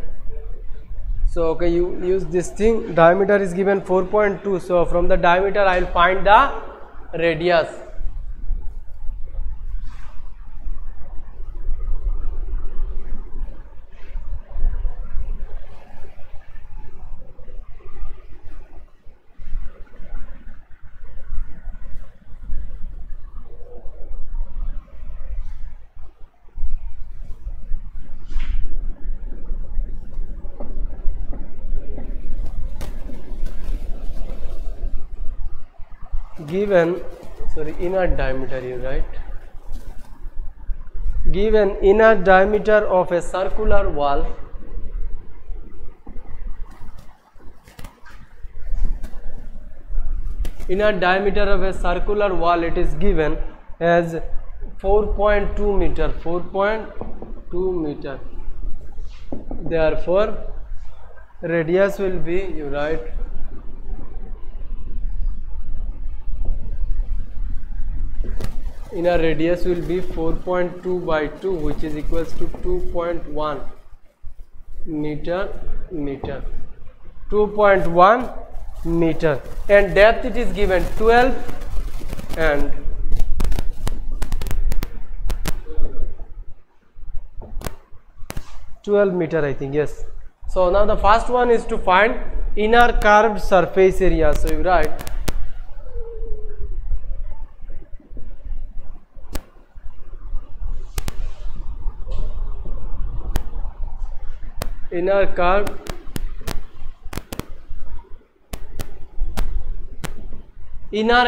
A: So okay, you use this thing, diameter is given 4.2, so from the diameter I will find the radius. Given, sorry, inner diameter, you write, given inner diameter of a circular wall, inner diameter of a circular wall, it is given as 4.2 meter, 4.2 meter. Therefore radius will be, you write, inner radius will be 4.2 by 2, which is equals to 2.1 meter, 2.1 meter, and depth it is given 12 and 12 12 meter, I think. Yes. So now the first one is to find inner curved surface area. So you write inner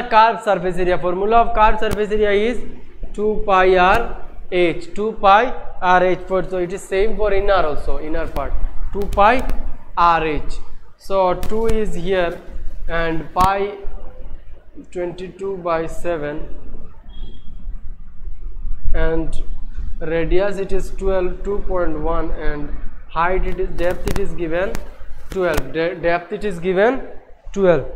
A: curved surface area. Formula of curved surface area is 2 pi r h. 2 pi r h for, so it is same for inner also, inner part, 2 pi r h. So 2 is here and pi 22 by 7 and radius it is 12, 2.1 and height it is, depth it is given 12, depth it is given 12.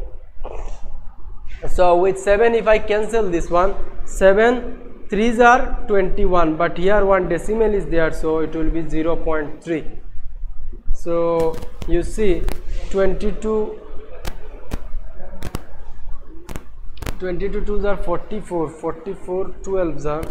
A: So with 7 if I cancel this one, 7 3s are 21, but here one decimal is there, so it will be 0.3. So you see 22 2s are 44, 44 12s are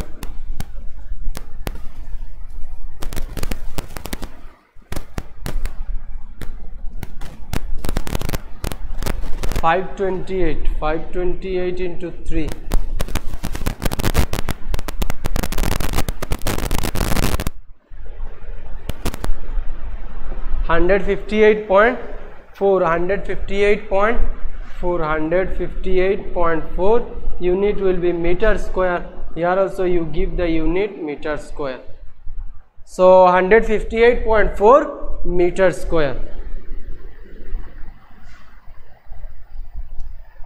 A: 528, 528 into 3, 158.4, 158.4 unit will be meter square. Here also you give the unit meter square. So 158.4 meter square.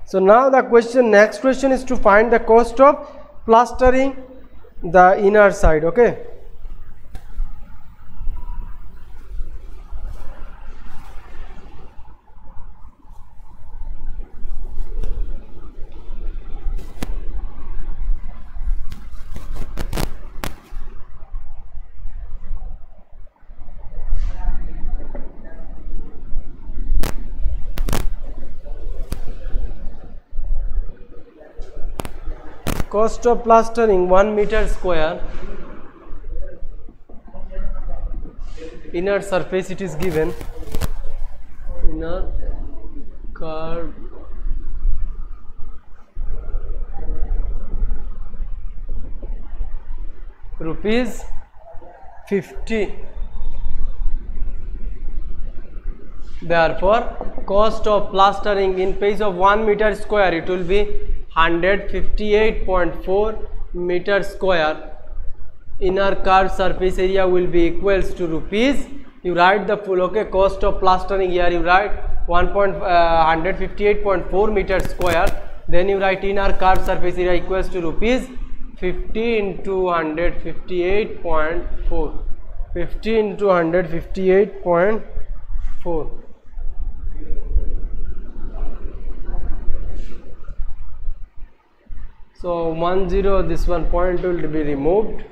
A: So now the question, next question is to find the cost of plastering the inner side. Okay. Cost of plastering 1 meter square inner surface, it is given inner curved rupees 50. Therefore cost of plastering in place of 1 meter square it will be 158.4 meter square. Inner curved surface area will be equals to rupees, you write the full, okay, cost of plastering. Here you write 158.4 meter square, then you write inner curved surface area equals to rupees 50 into 158.4, 50 into 158.4. So 10, this one point will be removed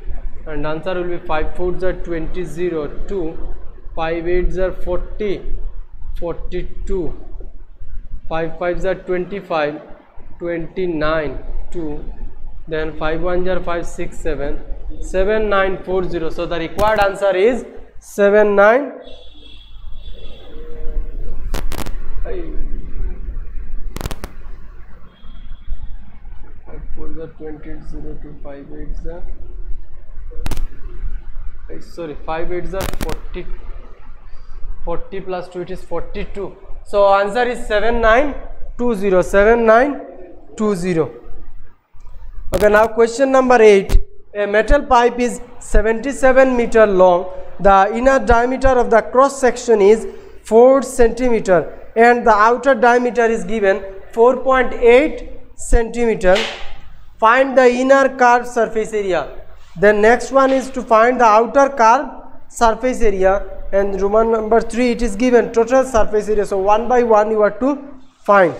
A: and answer will be 5 4s are 20, 0, 2, 5 8s are 40, 42, 5 5s are 25, 29, 2, then 5 1s are 5 6 7, 7 9 4 0. So the required answer is 7 9 4s are 20, 0, 2, 5 8s are, sorry, 5 8s are 40, 40 plus 2 it is 42. So answer is 7920, 7920. Okay, now question number 8. A metal pipe is 77 meter long. The inner diameter of the cross section is 4 centimeter and the outer diameter is given 4.8 centimeter. Find the inner curved surface area. Then next one is to find the outer curved surface area, and Roman number 3 it is given total surface area. So one by one you are to find.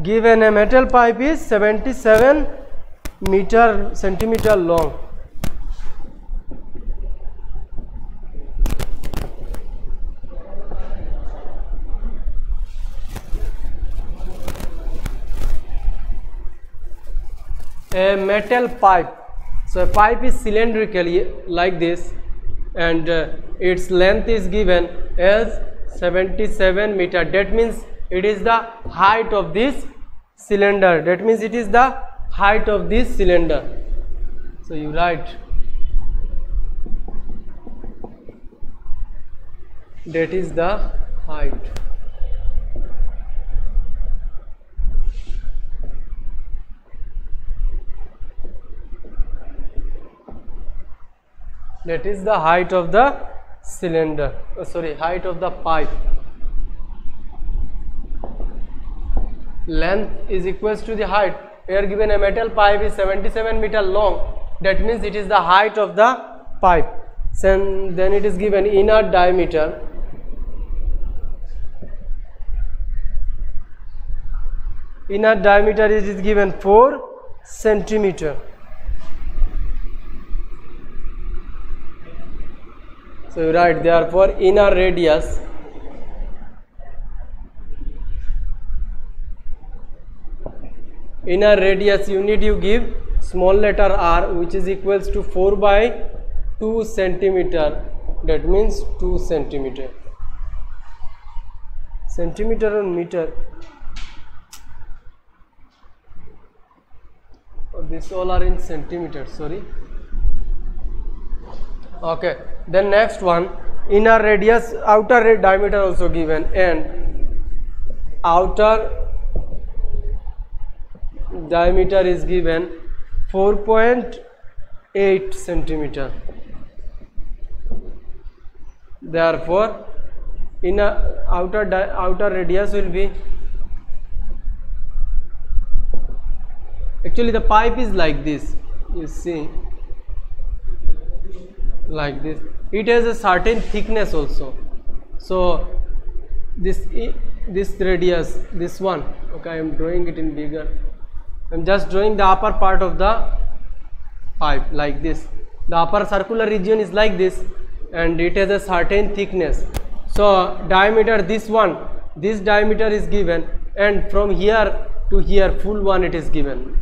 A: Given a metal pipe is 77 centimeter long. A metal pipe. So a pipe is cylindrical like this, and its length is given as 77 meter. That means it is the height of this cylinder. That means it is the height of this cylinder. So you write that is the height. That is the height of the cylinder, height of the pipe. Length is equals to the height. Here given a metal pipe is 77 meter long. That means it is the height of the pipe. Then it is given inner diameter. Inner diameter is given 4 centimeter. So you write therefore inner radius unit you give small letter r, which is equals to 4 by 2 centimeter. That means 2 centimeter. Centimeter or meter? Oh, this all are in centimeters, sorry. Okay, then next one, inner radius, outer diameter also given, and outer diameter is given 4.8 centimeter. Therefore outer radius will be, actually the pipe is like this, you see, like this. It has a certain thickness also. So this radius, this one, okay, I am drawing it in bigger. I am just drawing the upper part of the pipe like this. The upper circular region is like this, and it has a certain thickness. So diameter, this diameter is given, and from here to here full one it is given.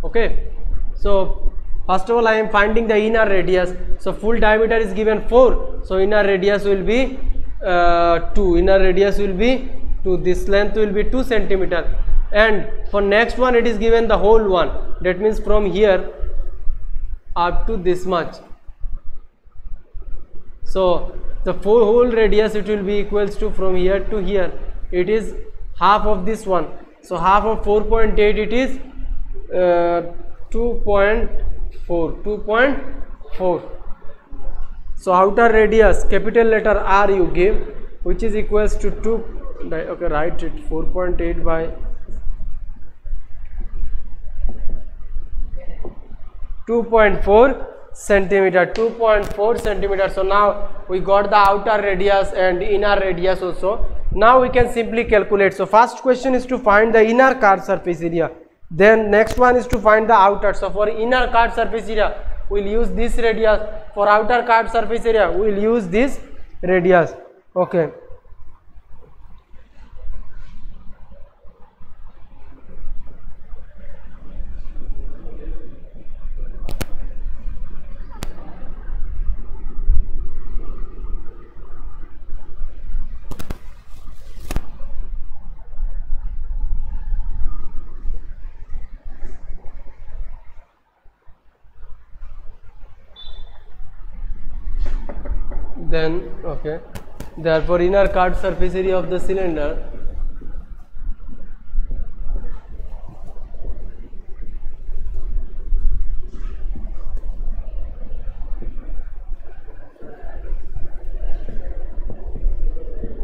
A: Okay, so first of all I am finding the inner radius. So full diameter is given 4, so inner radius will be 2. Inner radius will be 2. This length will be 2 centimeter, and for next one it is given the whole one. That means from here up to this much. So the whole radius, it will be equals to from here to here, it is half of this one. So half of 4.8, it is 2.4. So outer radius, capital letter R you give, which is equals to 2. Okay, write it, 4.8 by 2.4 centimeter. 2.4 centimeter. So now we got the outer radius and inner radius also. Now we can simply calculate. So first question is to find the inner curved surface area. Then next one is to find the outer. So for inner curved surface area, we will use this radius. For outer curved surface area, we will use this radius. Okay. Then okay, therefore inner curved surface area of the cylinder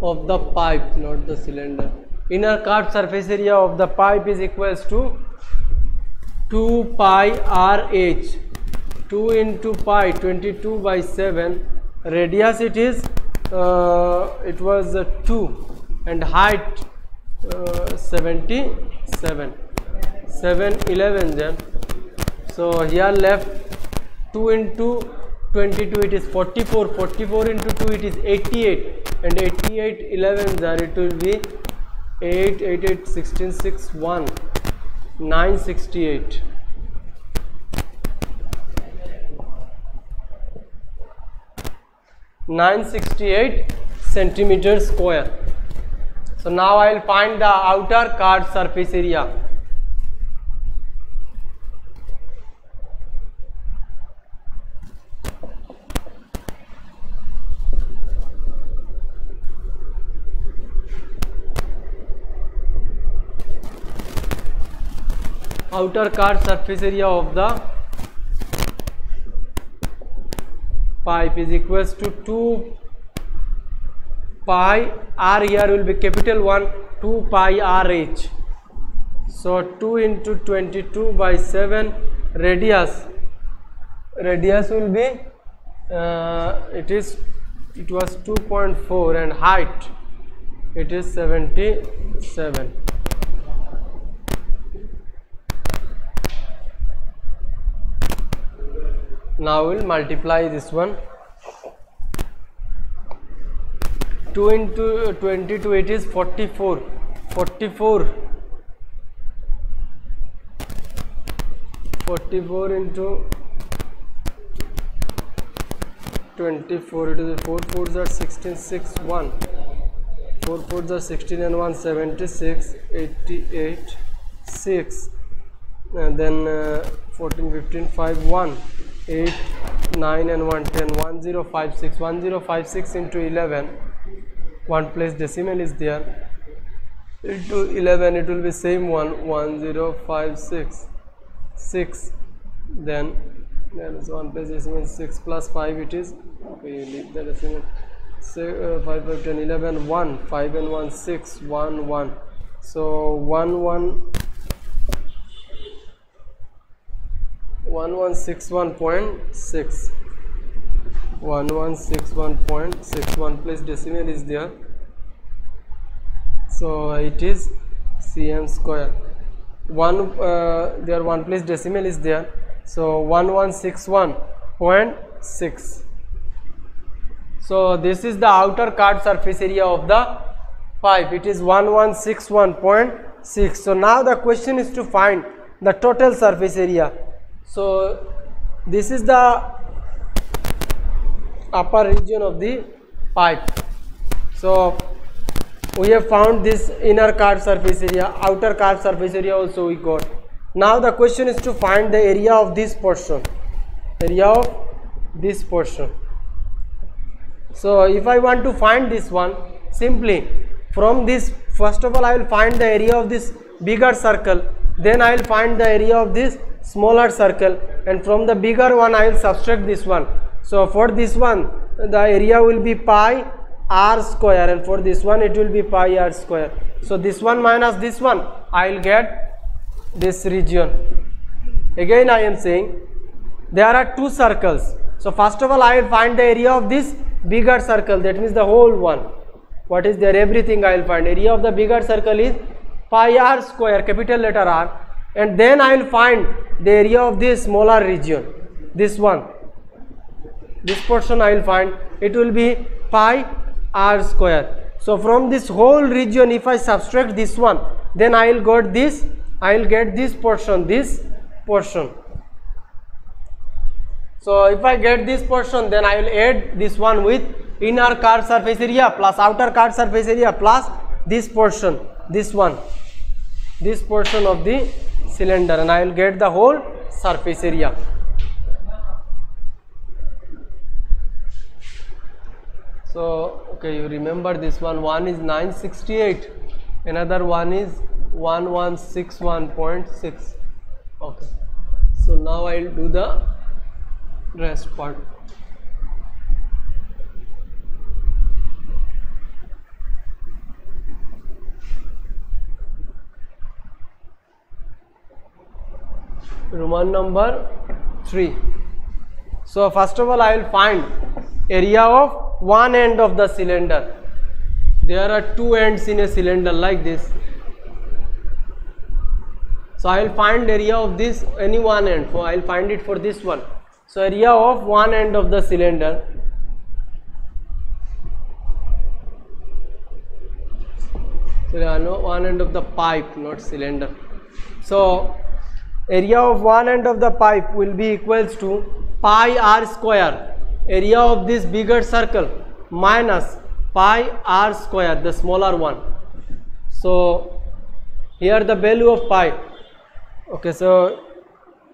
A: of the pipe, not the cylinder. Inner curved surface area of the pipe is equals to 2 pi RH. 2 into pi, 22 by 7. Radius it is it was 2, and height 77, 7 11 then. So here left 2 into 22, it is 44, 44 into 2 it is 88, and 88 11 there, it will be 8 8 8 16 6 1 968. 968 centimeter square. So now I will find the outer card surface area. Outer card surface area of the pipe is equals to 2 pi r, here will be capital 1, 2 pi r h. So 2 into 22 by 7, radius will be it was 2.4, and height it is 77. Now we'll multiply this one. 2 into 22, it is 44. 44 into 24, it is 4 4s are 16 6 1. 4 4s are 16 and 1 76, 88 6, and then 14 15 5 1. 8 9 and 1 10, 1056, 1056 into 11, one place decimal is there, into 11 it will be same one, 1056 6, then there is one place decimal, 6 plus 5 it is, okay, you leave the decimal, 5 5 10 11 1, 5 and 1 6 1 1, so 1161.6, 1161.6, one place decimal is there, so it is cm square. There one place decimal is there, so 1161.6. So this is the outer card surface area of the pipe, it is 1161.6. So now the question is to find the total surface area. So this is the upper region of the pipe. So we have found this inner card surface area, outer card surface area also we got. Now the question is to find the area of this portion, So if I want to find this one, simply from this, first of all I will find the area of this bigger circle, then I will find the area of this smaller circle, and from the bigger one I will subtract this one. So for this one the area will be pi r square, and for this one it will be pi r square. So this one minus this one, I will get this region. Again I am saying there are two circles. So first of all I will find the area of this bigger circle, that means the whole one. What is there? Everything I will find. Area of the bigger circle is pi r square, capital letter R, and then I will find the area of this smaller region, this one, this portion I will find, it will be pi r square. So from this whole region if I subtract this one, then I will get this, portion, So if I get this portion, then I will add this one with inner card surface area plus outer card surface area plus this portion, this portion of the cylinder, and I will get the whole surface area. So okay, you remember this one is 968, another one is 1161.6. okay, so now I will do the rest part. Roman number 3. So first of all I will find area of one end of the cylinder. There are two ends in a cylinder like this. So I will find area of this any one end. So I will find it for this one. So area of one end of the cylinder. So I know one end of the pipe, not cylinder. So area of one end of the pipe will be equals to pi r square, area of this bigger circle, minus pi r square, the smaller one. So here the value of pi. Okay, so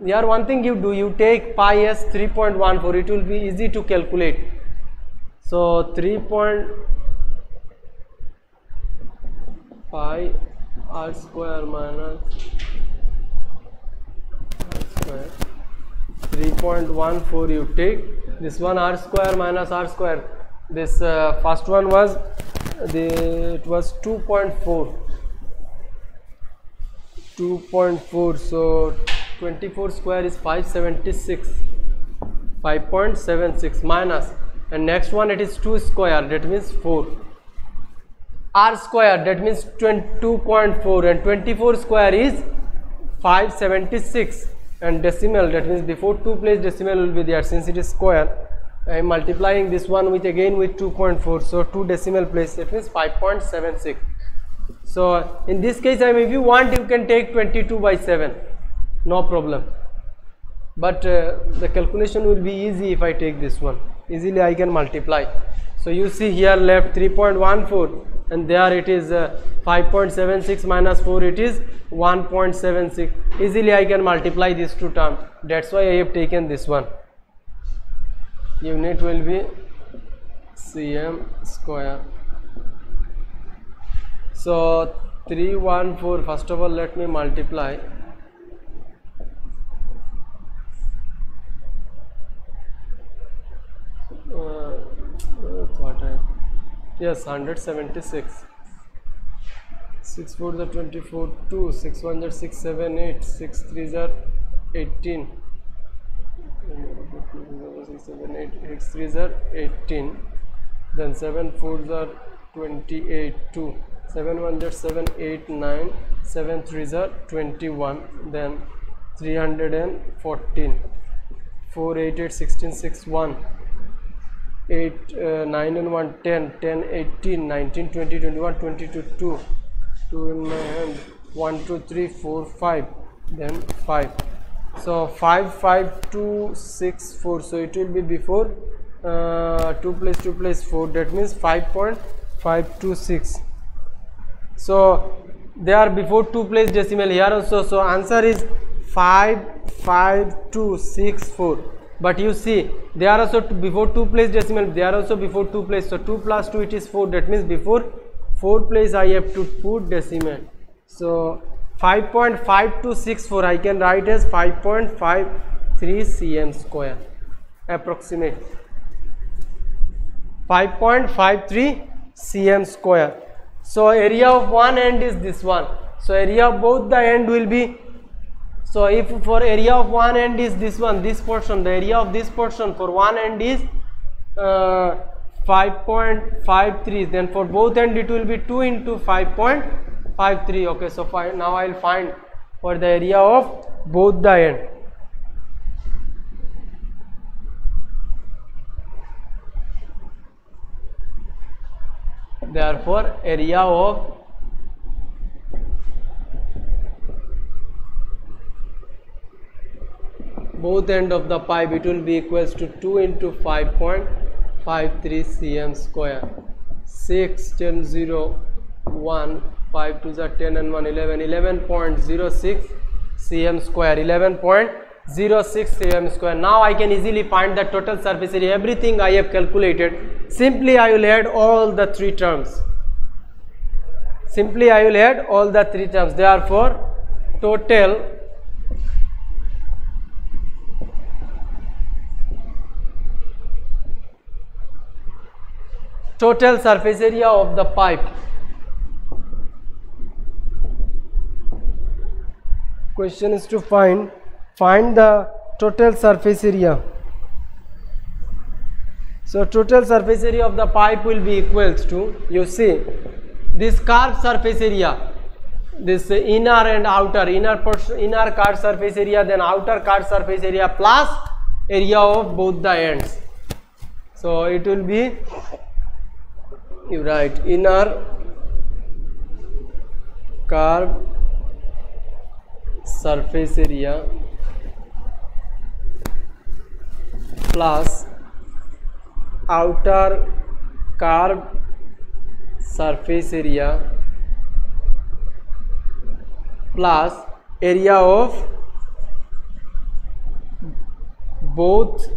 A: here one thing you do, you take pi as 3.14, it will be easy to calculate. So 3. Pi r square minus r square, 3.14 you take, this one r square minus r square, this first one was it was 2.4, so 24 square is 576 minus, and next one it is 2 square, that means 4, r square, that means 2.4, and 24 square is 576, and decimal, that means before 2 place decimal will be there, since it is square. I am multiplying this one with again with 2.4, so 2 decimal place, that means 5.76. So in this case, if you want, you can take 22/7, no problem, but the calculation will be easy if I take this one. Easily I can multiply. So you see here left 3.14, and there it is 5.76 minus 4, it is 1.76. Easily I can multiply these two terms. That's why I have taken this one. Unit will be cm square. So 314, first of all let me multiply. Yes, 176. 6 4s are 24, 2, 6 1s are 6, 7, 8, 6 3s are 18, 6 7 8, 6 3s are 18, then 7 4s are 28, 2, 7 1s are 7, 8, 9, 7 3s are 21, then 314, 4 8 8 16 6 1, 8 9 and 1 10, 10 18, 19 20 21 22 2 in my hand, 1 2 3 4 5, then 5. So 5 5 2 6 4, so it will be before 2 place 4, that means 5.526. so they are before 2 place decimal here also, so answer is 55264. But you see, they are also before 2 place decimal, they are also before 2 place, so 2 plus 2 it is 4, that means before 4 place I have to put decimal. So 5.5264 I can write as 5.53 cm square, approximate 5.53 cm square. So area of one end is this one, so area of both the end will be, so if for area of one end is this one, this portion, the area of this portion for one end is 5.53, then for both end it will be 2 into 5.53. okay, so now I will find for the area of both the end. Therefore area of both end of the pipe, it will be equals to 2 into 5.53 cm square. 6 10 0 1 5 2s are 10 and 1 11, 11.06 cm square, 11.06 cm square. Now I can easily find the total surface area. Everything I have calculated. Simply I will add all the three terms. Therefore total surface area of the pipe. Question is to find the total surface area. So total surface area of the pipe will be equals to, you see, this curved surface area this inner and outer, inner card surface area, then outer card surface area plus area of both the ends. So it will be, you write inner curved surface area plus outer curved surface area plus area of both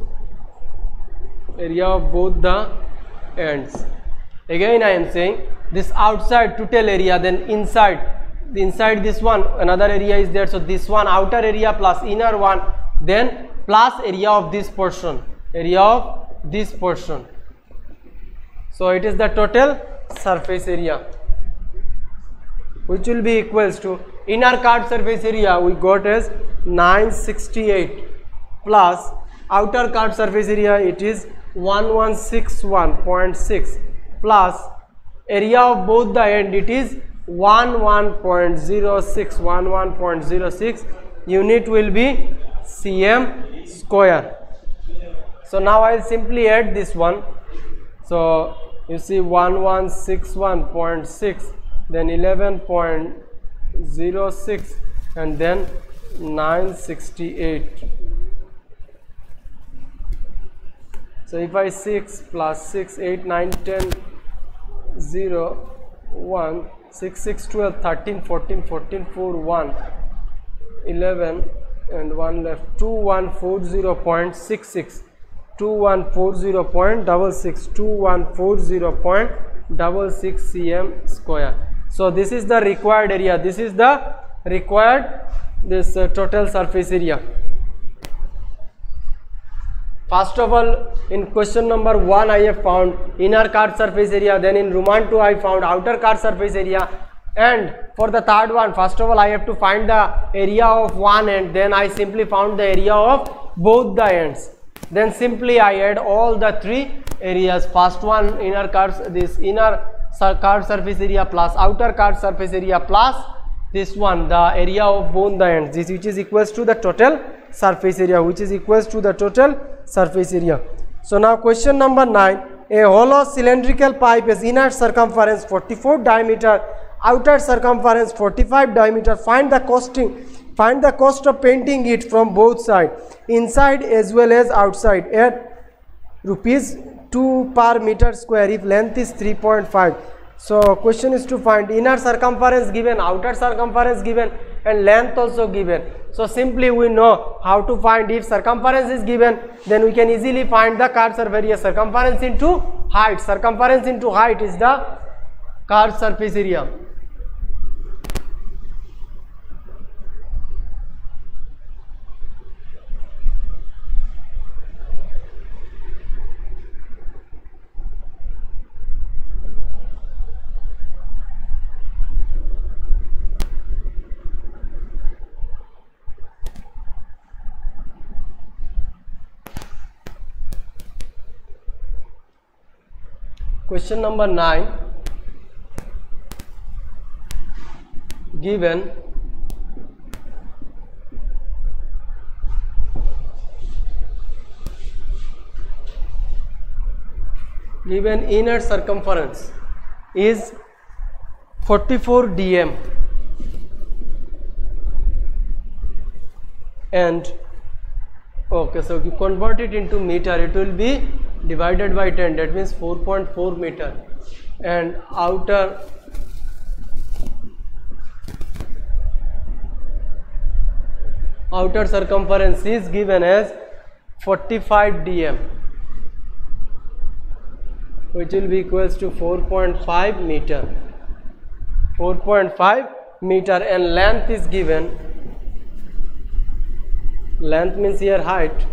A: the ends. Again I am saying this outside total area, then inside this one another area is there, so this one outer area plus inner one, then plus area of this portion, so it is the total surface area, which will be equals to inner card surface area we got as 968 plus outer card surface area it is 1161.6 plus area of both the end it is 11.06 unit will be cm square. So now I will simply add this one. So you see 1161.6, then 11.06, and then 968. So if I 6 plus 6, 8, 9, 10, 0, 1, 6, 6, 12, 13, 14, 14, 4, 1, 11, and 1 left, 2140.66, 2140.66, 2140.66 cm square. So this is the required area, this is the required total surface area. First of all, in question number 1 I have found inner card surface area, then in Roman 2 I found outer card surface area, and for the third one first of all I have to find the area of one end, then I simply found the area of both the ends, then simply I add all the three areas. First one inner cards, this inner card surface area plus outer card surface area plus this one the area of both the ends, this which is equals to the total surface area, So now question number 9, a hollow cylindrical pipe has inner circumference 44 diameter, outer circumference 45 diameter. Find the cost of painting it from both sides, inside as well as outside, at rupees 2 per meter square if length is 3.5. So question is to find inner circumference given, outer circumference given, and length also given. So simply we know how to find. If circumference is given, then we can easily find the card surface area. Circumference into height is the card surface area. Question number 9, given inner circumference is 44 dm and okay, so you convert it into meter, it will be divided by 10, that means 4.4 meter, and outer circumference is given as 45 dm, which will be equals to 4.5 meter, and length is given, length means here height,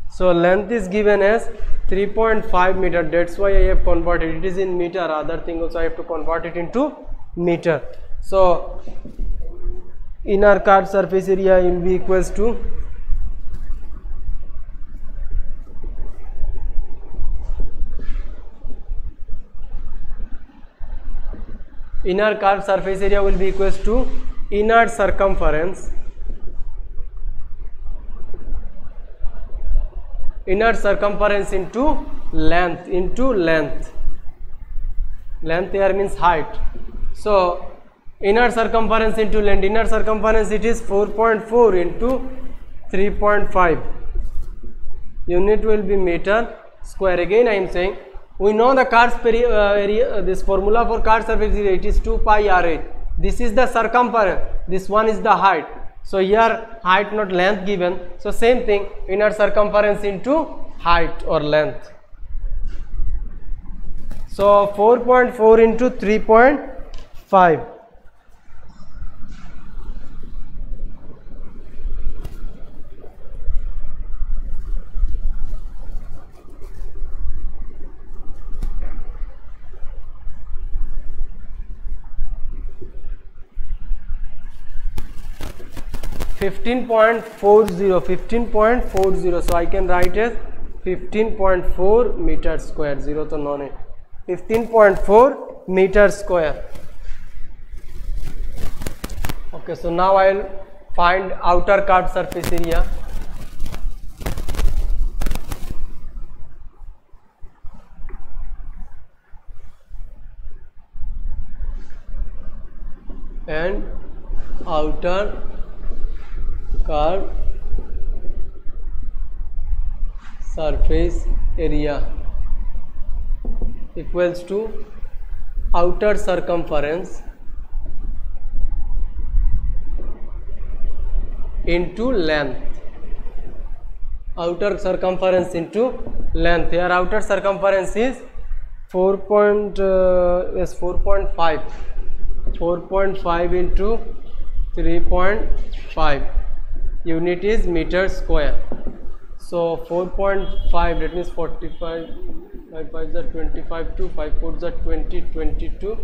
A: so length is given as 3.5 meter, that's why I have converted, it is in meter, other thing also I have to convert it into meter. So inner card surface area will be equals to inner curved surface area will be equals to inner circumference into length. Length here means height. So inner circumference into length. Inner circumference, it is 4.4 into 3.5. Unit will be meter square. Again I am saying, we know the curved area, this formula for curved surface area, it is 2 pi r8. This is the circumference, this one is the height. So here height not length given, so same thing, inner circumference into height or length. So 4.4 into 3.5. $15.40, so I can write as 15.4 meter square. 0 to non 15.4 meter square. Okay, so now I will find outer curved surface area. And outer curved surface area equals to outer circumference into length. Outer circumference into length. Here outer circumference is 4.5 into 3.5. Unit is meter square. So 4.5, that means 45, 5 5s are 25, 2 5 4s are 20, 22,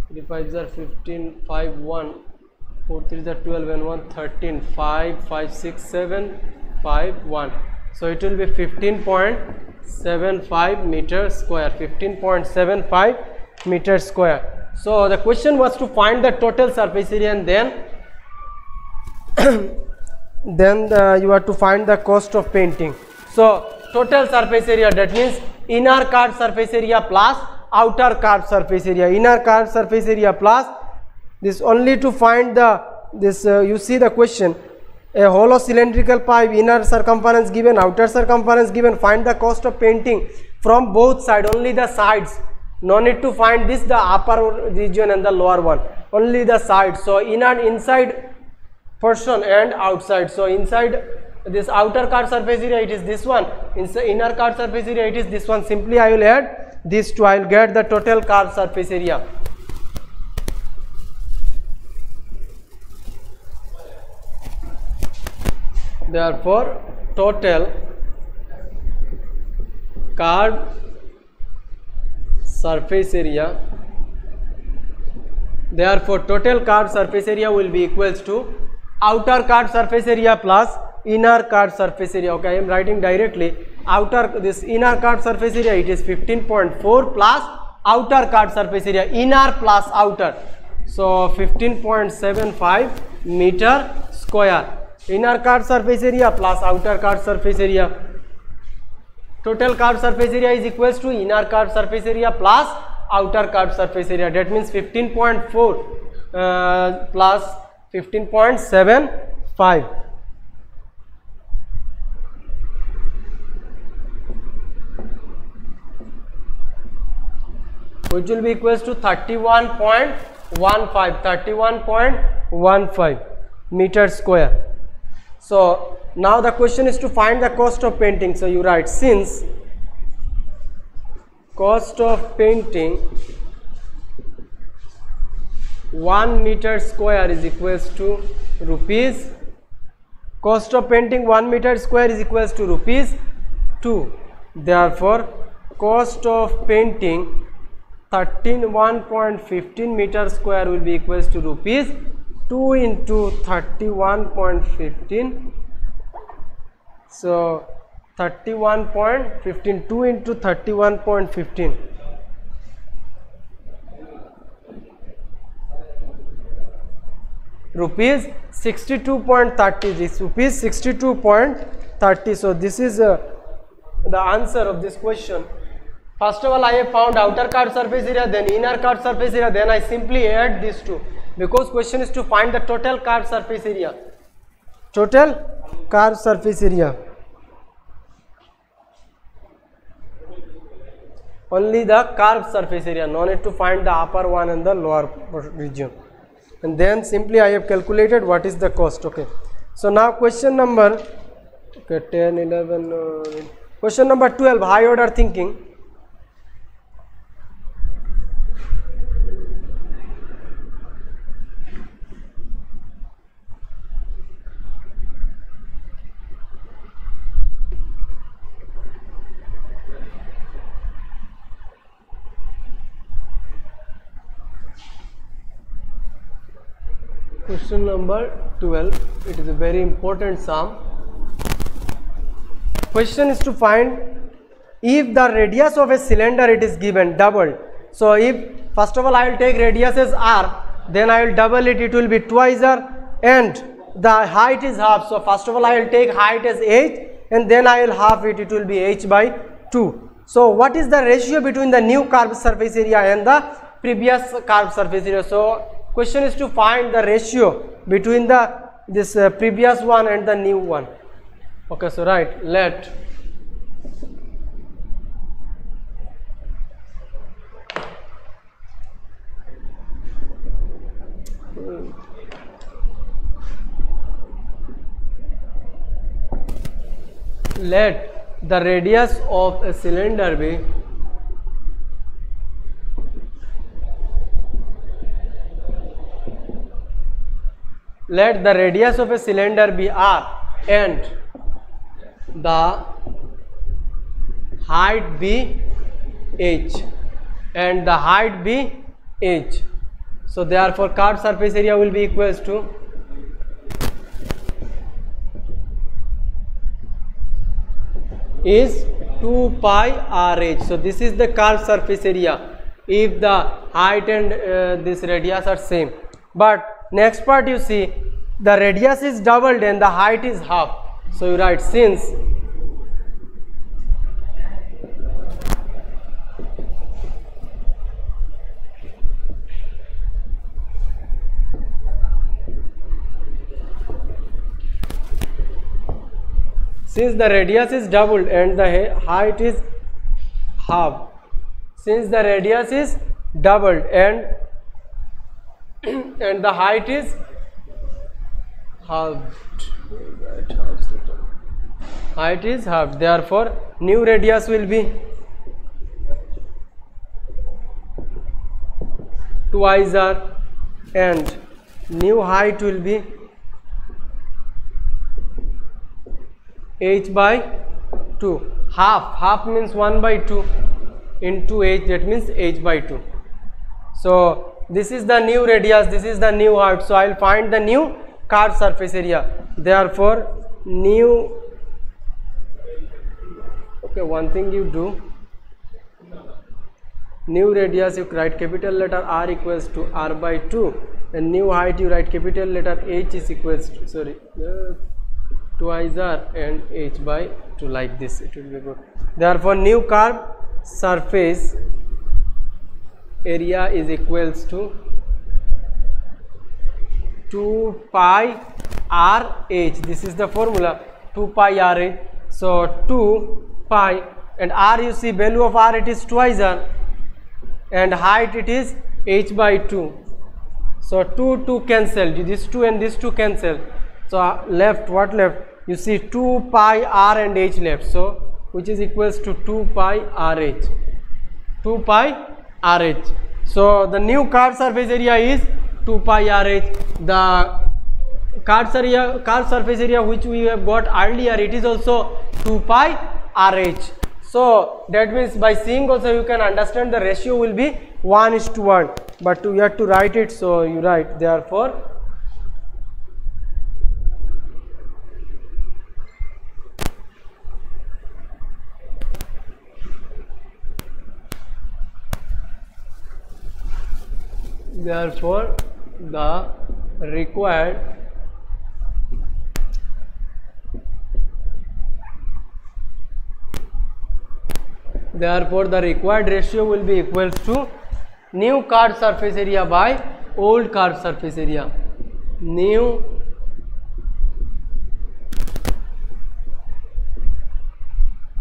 A: 3 5s are 15, 5 1, 4 3s are 12 and 1 13, 5 5 6 7 5 1. So it will be 15.75 meter square. 15.75 meter square. So the question was to find the total surface area, and then you have to find the cost of painting. So total surface area, that means inner curved surface area plus outer curved surface area. Inner curved surface area plus this, only to find the you see the question, a hollow cylindrical pipe, inner circumference given, outer circumference given, find the cost of painting from both sides, only the sides. No need to find this, the upper region and the lower one, only the sides. So inside portion and outside. So inside this outer curved surface area, it is this one. Inside inner curved surface area, it is this one. Simply I will add these two, I will get the total curved surface area. Therefore total curved surface area, therefore total curved surface area will be equals to outer curved surface area plus inner curved surface area. Okay, I am writing directly. This inner curved surface area, it is 15.4 plus outer curved surface area, inner plus outer. So 15.75 meter square. Inner curved surface area plus outer curved surface area. Total curved surface area is equals to inner curved surface area plus outer curved surface area. That means 15.4 plus 15.75. Which will be equals to 31.15 meter square. So now the question is to find the cost of painting. So you write, since cost of painting 1 meter square is equals to rupees, cost of painting 1 meter square is equals to rupees 2. Therefore cost of painting 31.15 meter square will be equals to rupees 2 into 31.15. So 31.15, 2 into 31.15. rupees 62.30. This rupees 62.30. So this is the answer of this question. First of all, I have found outer curved surface area, then inner curved surface area, then I simply add these two, because question is to find the total curved surface area. Total curved surface area. Only the curved surface area, no need to find the upper one and the lower region. And then simply I have calculated what is the cost. Okay. So now question number 10, 11, question number 12, high order thinking. Question number 12, it is a very important sum. Question is to find if the radius of a cylinder, it is given doubled. So if first of all I will take radius as r, then I will double it, it will be twice r, and the height is half. So first of all I will take height as h, and then I will half it, it will be h by 2. So what is the ratio between the new curved surface area and the previous curved surface area? So question is to find the ratio between this previous one and the new one. Okay, so right, let the radius of a cylinder be let the radius of a cylinder be r and the height be h and the height be h. So therefore curved surface area will be equals to is 2 pi rh. So this is the curved surface area if the height and this radius are same. But next part you see the radius is doubled and the height is half. So you write since the radius is doubled and the height is half, since the radius is doubled and the height is halved, height is halved, therefore new radius will be twice r and new height will be h by 2. Half means 1 by 2 into h, that means h by 2. So this is the new radius, this is the new height. So I will find the new curved surface area. Therefore new, okay, one thing you do, new radius you write capital letter R equals to r by 2, and new height you write capital letter H is equals to twice r and h by 2, like this it will be good. Therefore new curved surface area is equals to 2 pi r h. This is the formula, 2 pi r h. So 2 pi and r, you see value of r, it is twice r, and height it is h by 2. So 2 cancel, this 2 and this 2 cancel. So left, what left? You see 2 pi r and h left, so which is equals to 2 pi r h, 2 pi r h. So the new curved surface area is 2 pi r h. The curved surface area which we have got earlier, it is also 2 pi r h. So that means by seeing also you can understand the ratio will be 1:1, but you have to write it. So you write, therefore the required therefore the required ratio will be equals to new carved surface area by old carved surface area. New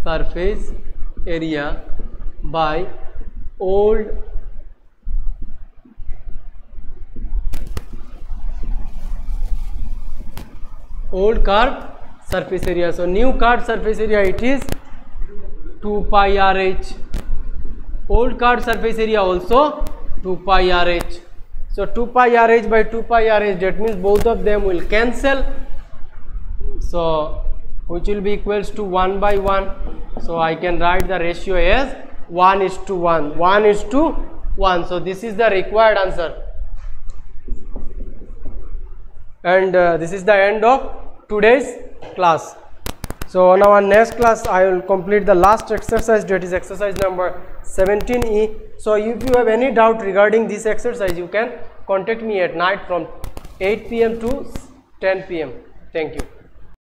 A: surface area by old curved surface area. So new curved surface area, it is 2 pi RH. Old curved surface area also 2 pi RH. So 2 pi RH by 2 pi RH, that means both of them will cancel. So which will be equals to 1 by 1. So I can write the ratio as 1:1. 1:1. So this is the required answer. And this is the end of today's class. So on our next class I will complete the last exercise, that is exercise number 17E. So if you have any doubt regarding this exercise, you can contact me at night from 8 PM to 10 PM. Thank you.